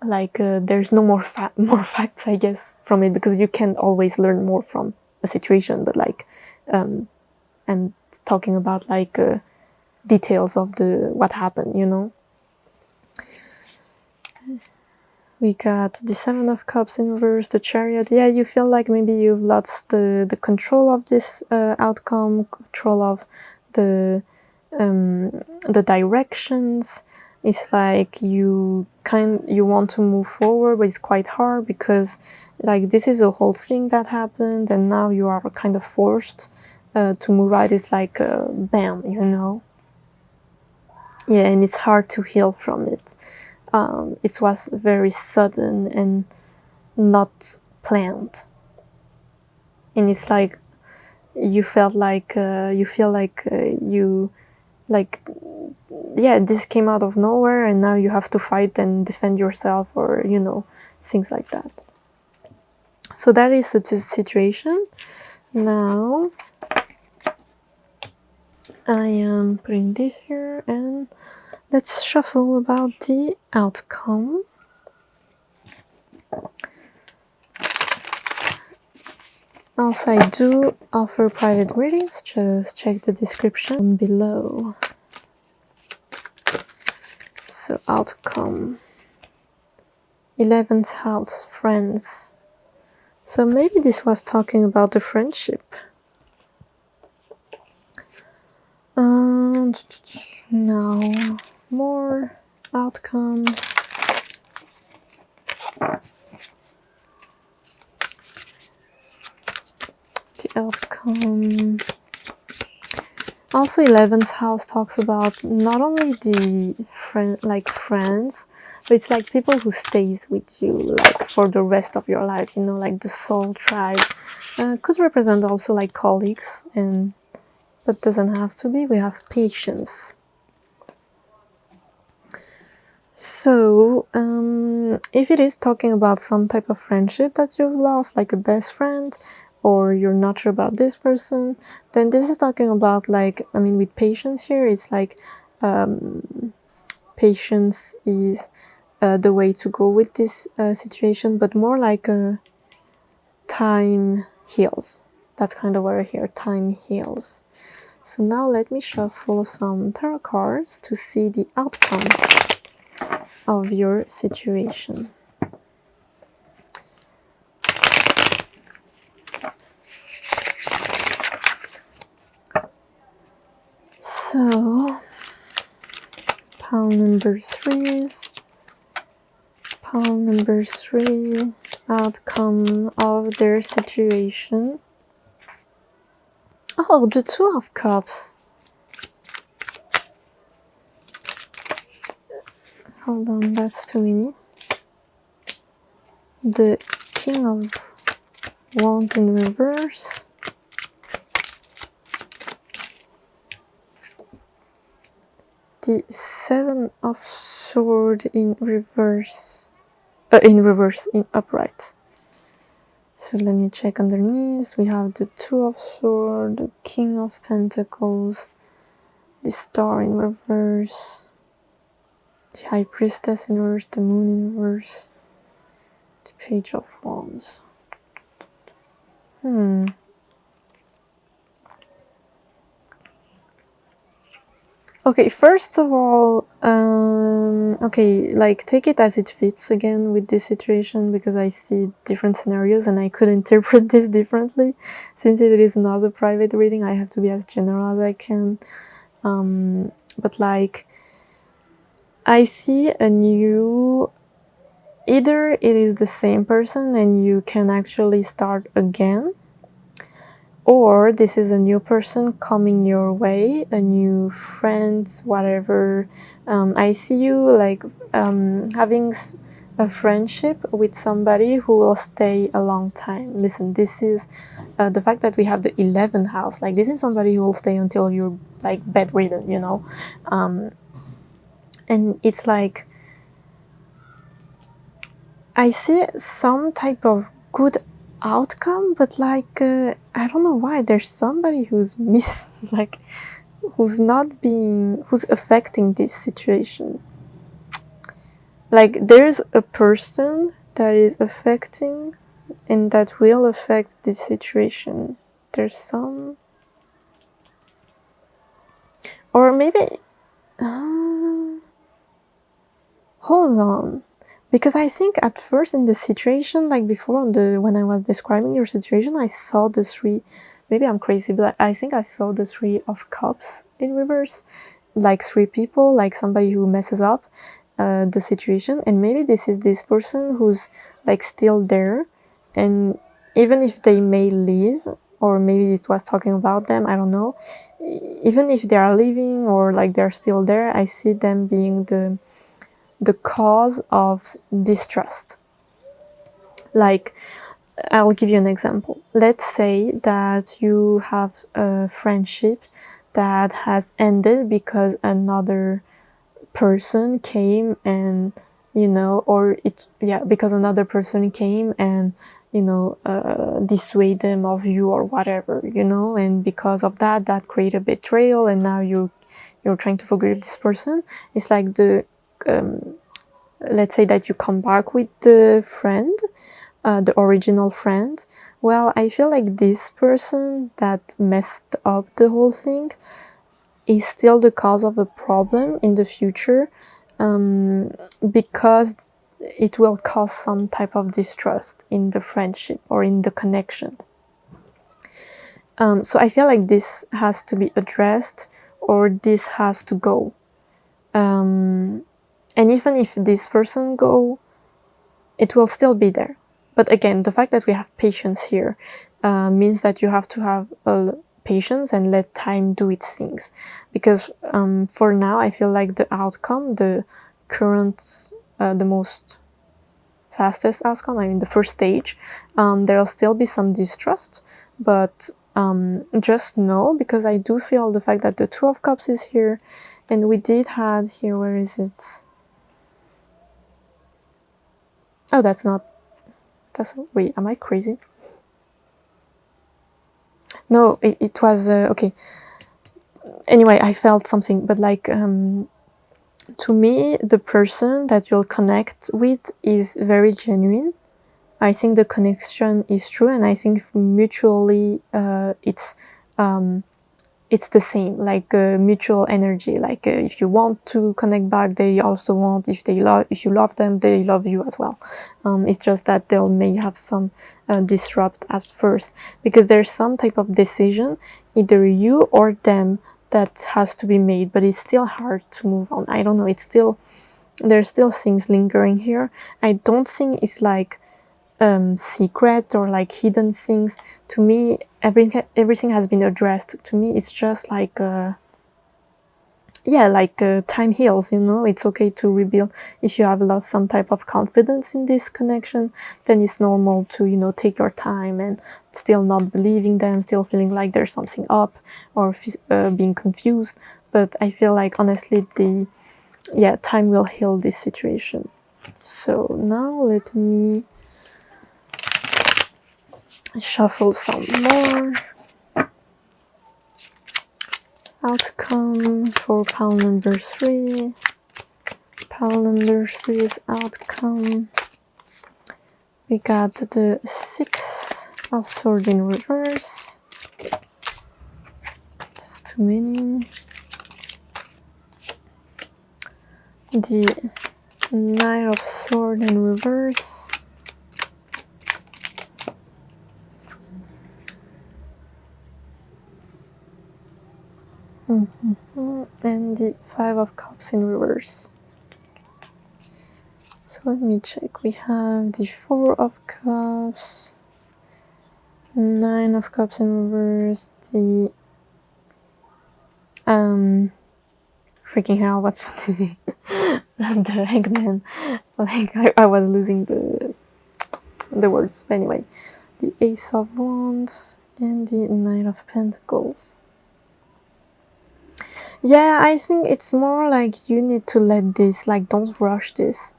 like there's no more more facts, I guess, from it, because you can't always learn more from a situation, but like and talking about like details of the what happened, you know. We got the Seven of Cups in reverse, the Chariot. Yeah, you feel like maybe you've lost the control of this outcome, control of the directions. It's like you want to move forward, but it's quite hard because like this is a whole thing that happened, and now you are kind of forced to move out. It's like bam, you know. Yeah, and it's hard to heal from it. It was very sudden and not planned, and it's like you felt like you feel like you like, yeah, this came out of nowhere, and now you have to fight and defend yourself, or you know, things like that. So that is the situation. Now I am putting this here, and let's shuffle about the outcome. Also, I do offer private readings, just check the description below. So, outcome. 11th house, friends. So maybe this was talking about the friendship. Now, more outcomes. The outcome. Also, 11th house talks about not only the friends, but it's like people who stays with you like for the rest of your life, you know, like the soul tribe. Could represent also like colleagues, but doesn't have to be. We have patience. So, if it is talking about some type of friendship that you've lost, like a best friend, or you're not sure about this person, then this is talking about like, I mean, with patience here, it's like patience is the way to go with this situation, but more like a time heals. That's kind of what I hear, time heals. So now let me shuffle some tarot cards to see the outcome of your situation. So, pile number 3, pile number 3, outcome of their situation. Oh, the Two of Cups. Hold on, that's too many. The King of Wands in reverse. The Seven of Swords in reverse. In upright. So let me check underneath. We have the Two of Swords, the King of Pentacles, the Star in reverse, the High Priestess in reverse, the Moon in reverse, the Page of Wands. Okay, first of all, okay, like take it as it fits again with this situation, because I see different scenarios and I could interpret this differently. Since it is not a private reading, I have to be as general as I can. But like, I see a new, either it is the same person and you can actually start again, or this is a new person coming your way, a new friend, whatever. I see you like having a friendship with somebody who will stay a long time. Listen, this is the fact that we have the 11th house. Like, this is somebody who will stay until you're like bedridden, you know. And it's like, I see some type of good outcome, but like I don't know why there's somebody who's like who's affecting this situation. Like, there's a person that is affecting and that will affect this situation. There's some, or maybe hold on. Because I think at first in the situation, like before when I was describing your situation, I saw the 3, maybe I'm crazy, but I think I saw the 3 of Cups in reverse, like 3 people, like somebody who messes up the situation, and maybe this is this person who's like still there, and even if they may leave, or maybe it was talking about them, I don't know, even if they are leaving or like they're still there, I see them being the cause of distrust. Like, I'll give you an example. Let's say that you have a friendship that has ended because another person came and, you know, because another person came and, you know, dissuade them of you or whatever, you know, and because of that created betrayal, and now you're trying to forgive this person. It's like let's say that you come back with the friend, the original friend. Well, I feel like this person that messed up the whole thing is still the cause of a problem in the future, because it will cause some type of distrust in the friendship or in the connection. So I feel like this has to be addressed, or this has to go. And even if this person go, it will still be there. But again, the fact that we have patience here means that you have to have patience and let time do its things. Because for now, I feel like the outcome, the current, the most fastest outcome, I mean the first stage, there will still be some distrust, but just know, because I do feel the fact that the Two of Cups is here, and we did have here, where is it? Oh, wait, am I crazy? No, it was, okay. Anyway, I felt something, but like, to me, the person that you'll connect with is very genuine. I think the connection is true, and I think mutually, it's the same, like mutual energy. Like if you want to connect back, they also want. If you love them, they love you as well. It's just that they may have some disrupt at first, because there's some type of decision, either you or them, that has to be made. But it's still hard to move on. I don't know. There's still things lingering here. I don't think it's like secret or like hidden things. To me, everything has been addressed. To me, it's just like time heals, you know. It's okay to rebuild. If you have lost some type of confidence in this connection, then it's normal to, you know, take your time and still not believing them, still feeling like there's something up, or being confused. But I feel like, honestly, time will heal this situation. So now let me shuffle some more. Outcome for pile number 3. Pile number 3's outcome. We got the 6 of Swords in reverse. That's too many. The 9 of Swords in reverse. And the 5 of Cups in reverse. So let me check. We have the 4 of Cups, 9 of Cups in reverse, the freaking hell, what's the Hangman? Like I was losing the words. But anyway, the Ace of Wands and the Knight of Pentacles. Yeah, I think it's more like you need to let this, like, don't rush this.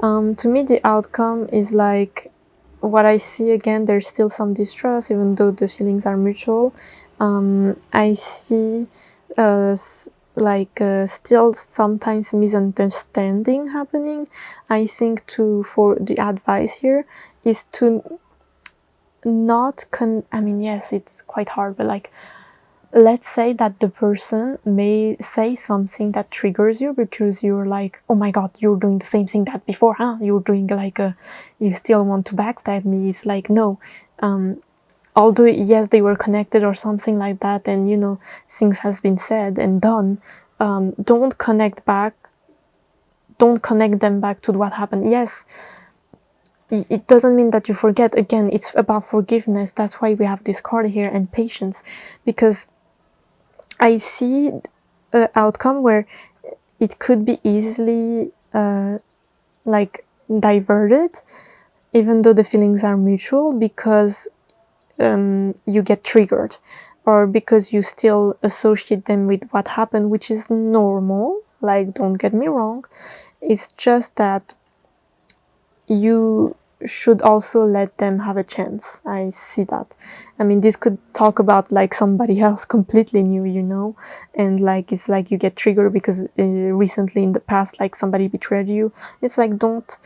To me, the outcome is like what I see. Again, there's still some distrust, even though the feelings are mutual. I see still sometimes misunderstanding happening. I think for the advice here is to not I mean, yes, it's quite hard, but like, let's say that the person may say something that triggers you, because you're like, oh my god, you're doing the same thing that before, huh? You're doing like you still want to backstab me. It's like, no, although yes, they were connected or something like that, and you know, things has been said and done, don't connect them back to what happened. Yes, it doesn't mean that you forget. Again, it's about forgiveness. That's why we have this card here, and patience, because I see an outcome where it could be easily like diverted, even though the feelings are mutual, because you get triggered, or because you still associate them with what happened, which is normal. Like, don't get me wrong. It's just that you should also let them have a chance. I see that. I mean, this could talk about like somebody else completely new, you know, and like it's like you get triggered because recently in the past, like, somebody betrayed you. It's like, don't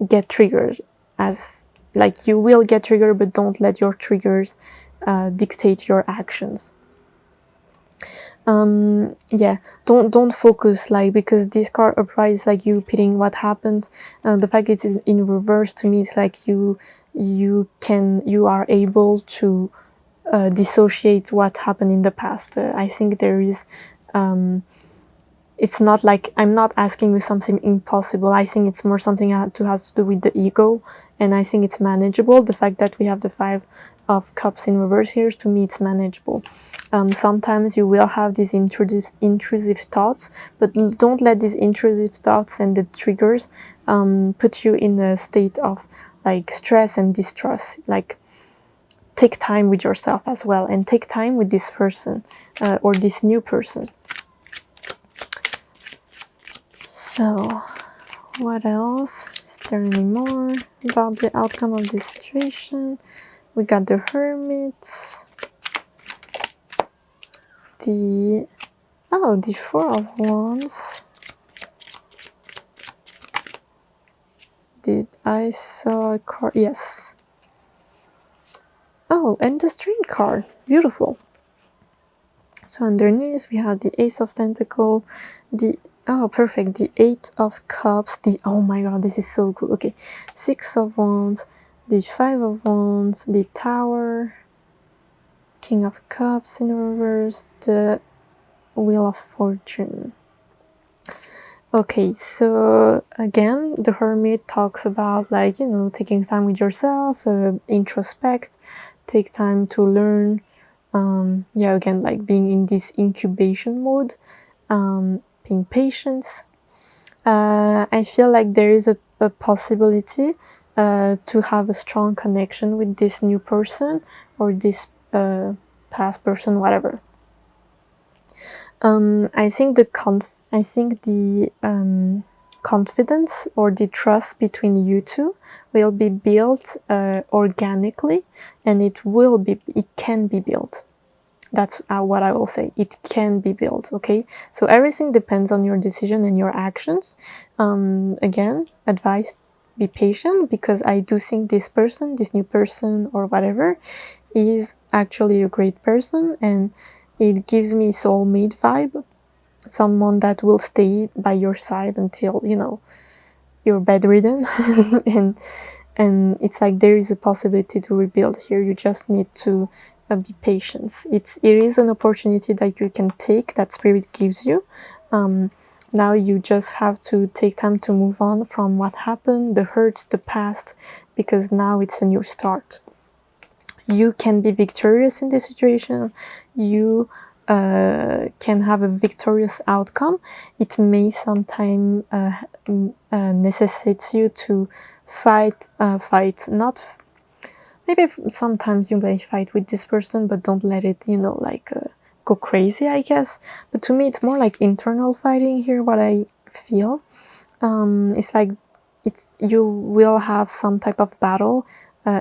get triggered, as like, you will get triggered, but don't let your triggers dictate your actions. Yeah, don't focus, like, because this card applies like you pitying what happened. The fact it's in reverse, to me, it's like you are able to dissociate what happened in the past. I think there is it's not like I'm not asking you something impossible. I think it's more something has to do with the ego, and I think it's manageable. The fact that we have the 5 of Cups in reverse here, to me, it's manageable. Sometimes you will have these intrusive thoughts, but don't let these intrusive thoughts and the triggers put you in a state of like stress and distrust. Like, take time with yourself as well, and take time with this person or this new person. So, what else? Is there any more about the outcome of this situation? We got the Hermit, the 4 of Wands. Did I saw a card? Yes. Oh, and the Strength card. Beautiful. So underneath we have the Ace of Pentacles, the oh perfect, the Eight of Cups, the oh my god, this is so good. Okay, Six of Wands, the Five of Wands, the Tower, King of Cups in reverse, the Wheel of Fortune. Okay, so again, the Hermit talks about, like, you know, taking time with yourself, introspect, take time to learn. Yeah, again, like being in this incubation mode, being patient. I feel like there is a possibility to have a strong connection with this new person or this past person, whatever. I think the confidence or the trust between you two will be built organically, and it can be built. That's what I will say. It can be built, okay? So everything depends on your decision and your actions. Again, advice, be patient, because I do think this person, this new person or whatever, is actually a great person, and it gives me soulmate vibe. Someone that will stay by your side until, you know, you're bedridden. and it's like there is a possibility to rebuild here. You just need to be patient. It is an opportunity that you can take, that spirit gives you. Now you just have to take time to move on from what happened, the hurts, the past, because now it's a new start. You can be victorious in this situation. You can have a victorious outcome. It may sometimes necessitate you to fight, not maybe sometimes you may fight with this person, but don't let it, you know, like go crazy, I guess. But to me, it's more like internal fighting here. What I feel, it's like you will have some type of battle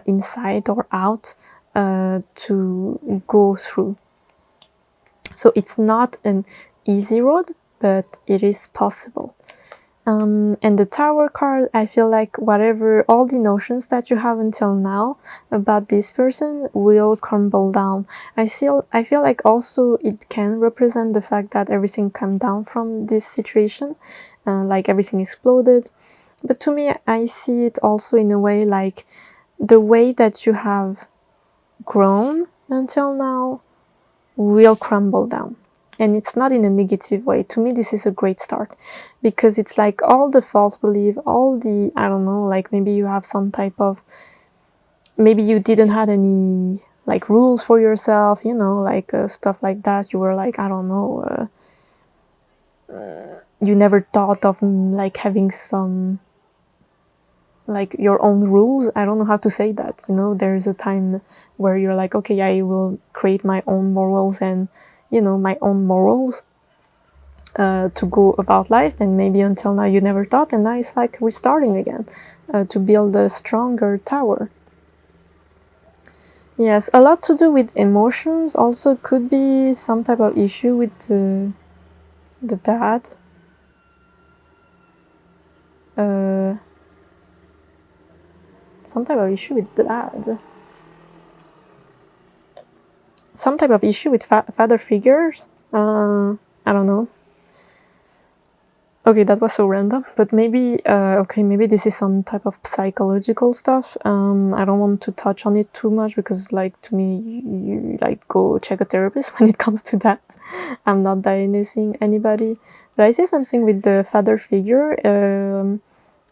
inside or out to go through. So it's not an easy road, but it is possible. And the Tower card, I feel like whatever, all the notions that you have until now about this person will crumble down. I feel like also it can represent the fact that everything came down from this situation, like everything exploded. But to me, I see it also in a way like the way that you have grown until now will crumble down. And it's not in a negative way. To me, this is a great start, because it's like all the false belief, all the, I don't know, like maybe you have some type of, maybe you didn't have any like rules for yourself, you know, like stuff like that. You were like, I don't know, you never thought of like having some, like your own rules. I don't know how to say that, you know. There's a time where you're like, okay, I will create my own morals and, you know, my own morals to go about life, and maybe until now you never thought, and now it's like restarting again to build a stronger tower. Yes, a lot to do with emotions. Also could be some type of issue with the dad. Some type of issue with dad. Some type of issue with father figures. I don't know. Okay, that was so random, but maybe, okay, maybe this is some type of psychological stuff. I don't want to touch on it too much, because, like, to me, you like, go check a therapist when it comes to that. I'm not diagnosing anybody, but I see something with the father figure,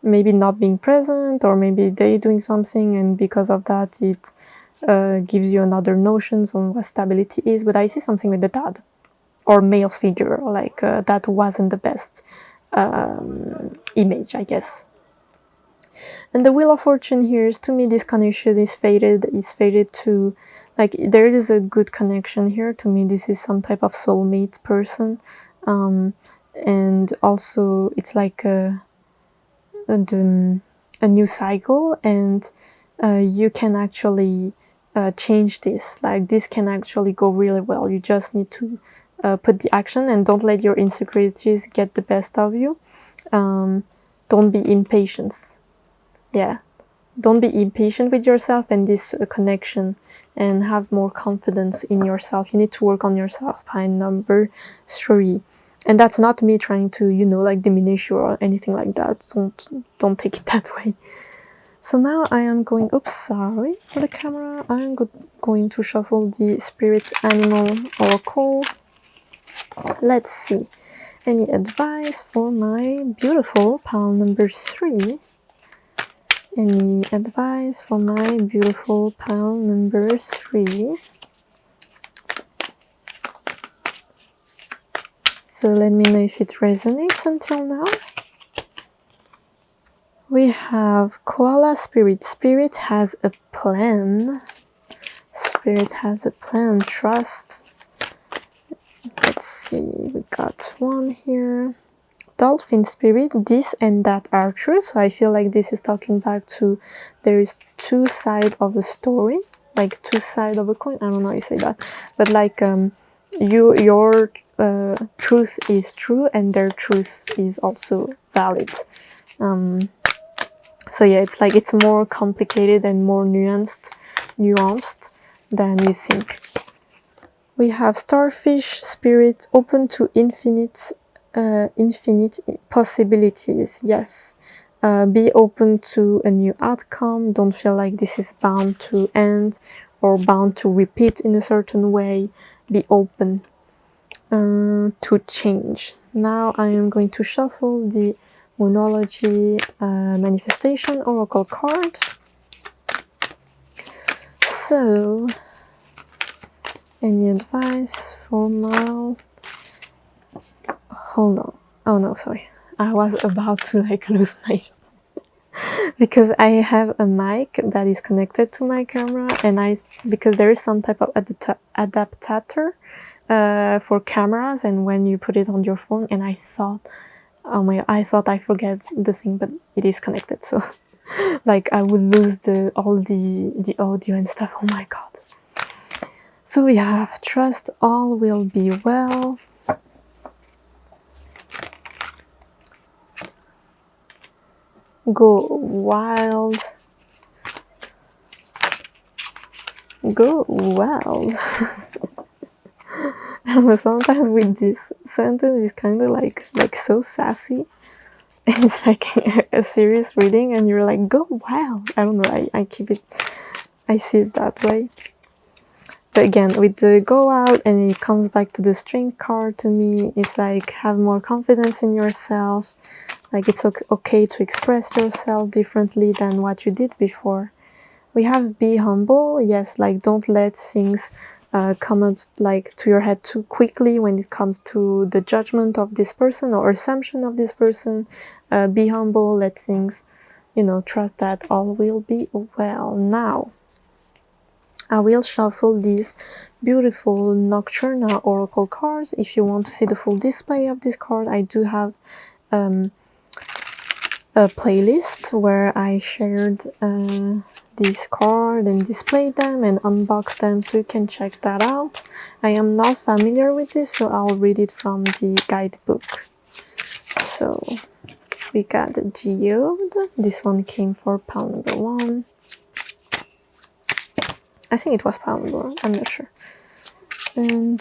maybe not being present, or maybe they doing something, and because of that, it gives you another notions on what stability is. But I see something with the dad, or male figure, like that wasn't the best image, I guess. And the Wheel of Fortune here is, to me, this connection is faded to, like, there is a good connection here. To me, this is some type of soulmate person, and also it's like a new cycle, and you can actually change this. Like, this can actually go really well. You just need to put the action, and don't let your insecurities get the best of you. Don't be impatient. Yeah, don't be impatient with yourself and this connection, and have more confidence in yourself. You need to work on yourself. Pile number 3. And that's not me trying to, you know, like diminish you or anything like that. Don't take it that way. So now I am going, oops, sorry for the camera. I'm going to shuffle the Spirit Animal Oracle. Let's see. Any advice for my beautiful pile number 3? Any advice for my beautiful pile number 3? So let me know if it resonates until now. We have Koala Spirit. Spirit has a plan. Spirit has a plan. Trust. Let's see. We got one here. Dolphin Spirit. This and that are true. So I feel like this is talking back to there is two sides of a story. Like two sides of a coin. I don't know how you say that. But like your truth is true and their truth is also valid. So yeah, it's like it's more complicated and more nuanced than you think. We have Starfish Spirit, open to infinite possibilities. Yes, be open to a new outcome. Don't feel like this is bound to end or bound to repeat in a certain way. Be open to change. Now I am going to shuffle the Moonology Manifestation Oracle card. So, any advice for Mal? Hold on. Oh no, sorry. I was about to like lose my because I have a mic that is connected to my camera, and because there is some type of adapter for cameras, and when you put it on your phone, and I thought, oh my, I thought I forget the thing, but it is connected, so like I would lose all the audio and stuff. Oh my god. So we have trust, all will be well. Go wild. Go wild. I don't know, sometimes with this sentence it's kind of like so sassy. And it's like a serious reading and you're like, go wild. I don't know, I see it that way. But again, with the go out, and it comes back to the strength card to me, it's like have more confidence in yourself. Like it's okay to express yourself differently than what you did before. We have be humble. Yes, like don't let things come up like to your head too quickly when it comes to the judgment of this person or assumption of this person. Be humble, let things, you know, trust that all will be well. Now I will shuffle these beautiful Nocturna Oracle cards. If you want to see the full display of this card, I do have a playlist where I shared this card and displayed them and unboxed them, so you can check that out. I am not familiar with this, so I'll read it from the guidebook. So we got the Geode. This one came for pile number 1. I think it was pile number 1, I'm not sure. And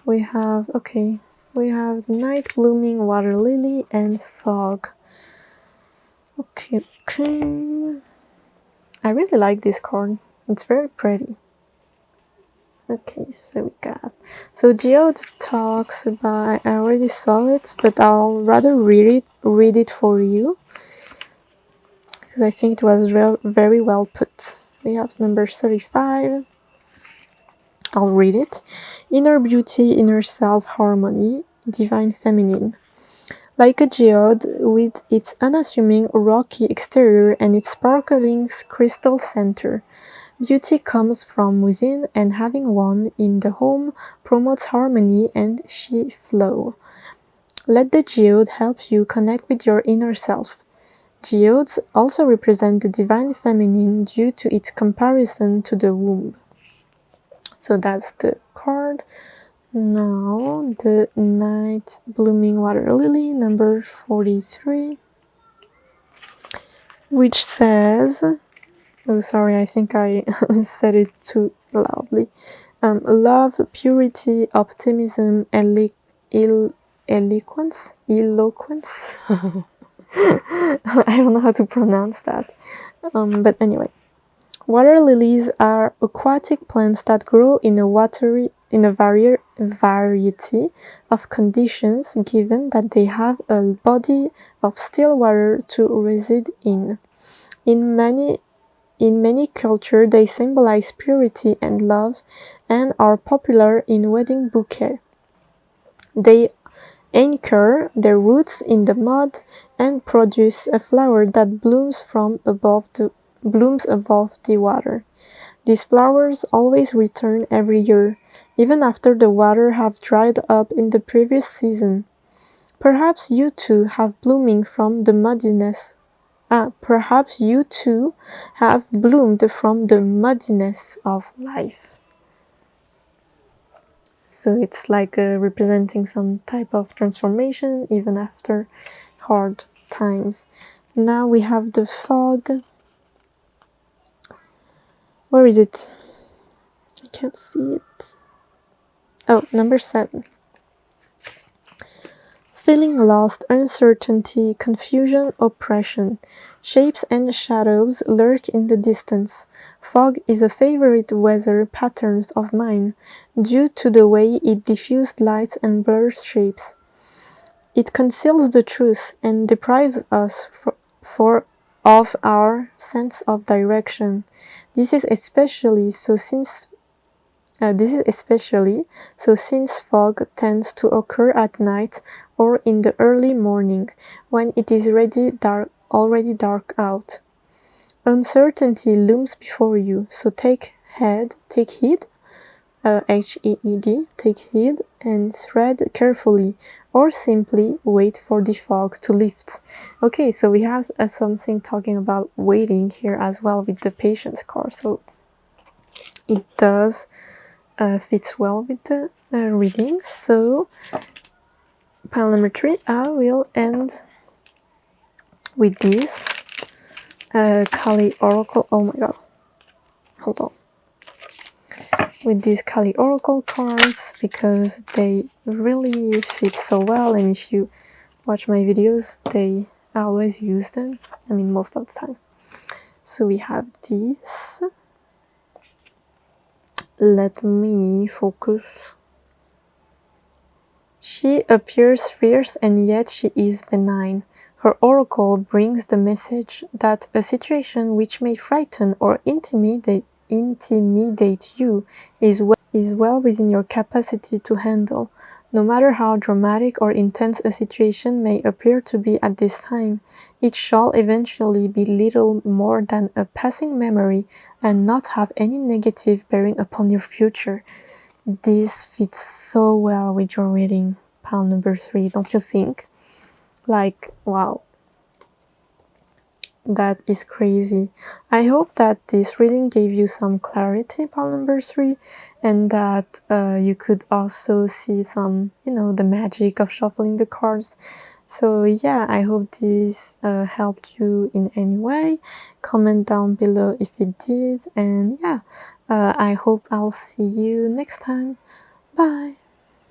we have, okay, we have Night Blooming Water Lily and Fog. Okay. I really like this card. It's very pretty. Okay, so we got... So Geode talks about... I already saw it, but I'll rather read it for you, because I think it was very well put. We have number 35. I'll read it. Inner beauty, inner self-harmony, divine feminine. Like a geode, with its unassuming rocky exterior and its sparkling crystal center, beauty comes from within, and having one in the home promotes harmony and chi flow. Let the geode help you connect with your inner self. Geodes also represent the divine feminine due to its comparison to the womb. So that's the card. Now the Night Blooming Water Lily, number 43. which says, oh sorry, I think I said it too loudly. Love, purity, optimism, eloquence. I don't know how to pronounce that. But anyway, water lilies are aquatic plants that grow in a variety of conditions, given that they have a body of still water to reside in. In many cultures, they symbolize purity and love and are popular in wedding bouquets. They anchor their roots in the mud and produce a flower that blooms above the water. These flowers always return every year, even after the water have dried up in the previous season. Perhaps you too have blooming from the muddiness. Perhaps you too have bloomed from the muddiness of life. So it's like representing some type of transformation even after hard times. Now we have the fog. Where is it? I can't see it. Oh, number 7. Feeling lost, uncertainty, confusion, oppression. Shapes and shadows lurk in the distance. Fog is a favorite weather pattern of mine, due to the way it diffuses light and blurs shapes. It conceals the truth and deprives us of our sense of direction. This is especially so since fog tends to occur at night or in the early morning, when it is already dark out. Uncertainty looms before you, so take heed, H-E-E-D, take heed and tread carefully, or simply wait for the fog to lift. Okay, so we have something talking about waiting here as well with the patience card, so it does fits well with the reading. So pile number 3, I will end with this Kali Oracle. Oh my god, hold on. With these Kali Oracle cards, because they really fit so well, and if you watch my videos, I always use them. I mean, most of the time. So we have these. Let me focus. She appears fierce and yet she is benign. Her oracle brings the message that a situation which may frighten or intimidate you is well within your capacity to handle, no matter how dramatic or intense a situation may appear to be at this time. It shall eventually be little more than a passing memory and not have any negative bearing upon your future. This fits so well with your reading, pile number 3, don't you think? Like, wow. That is crazy. I hope that this reading gave you some clarity, pile number 3, and that you could also see some, the magic of shuffling the cards. So yeah, I hope this helped you in any way. Comment down below if it did, and yeah, I hope I'll see you next time. Bye!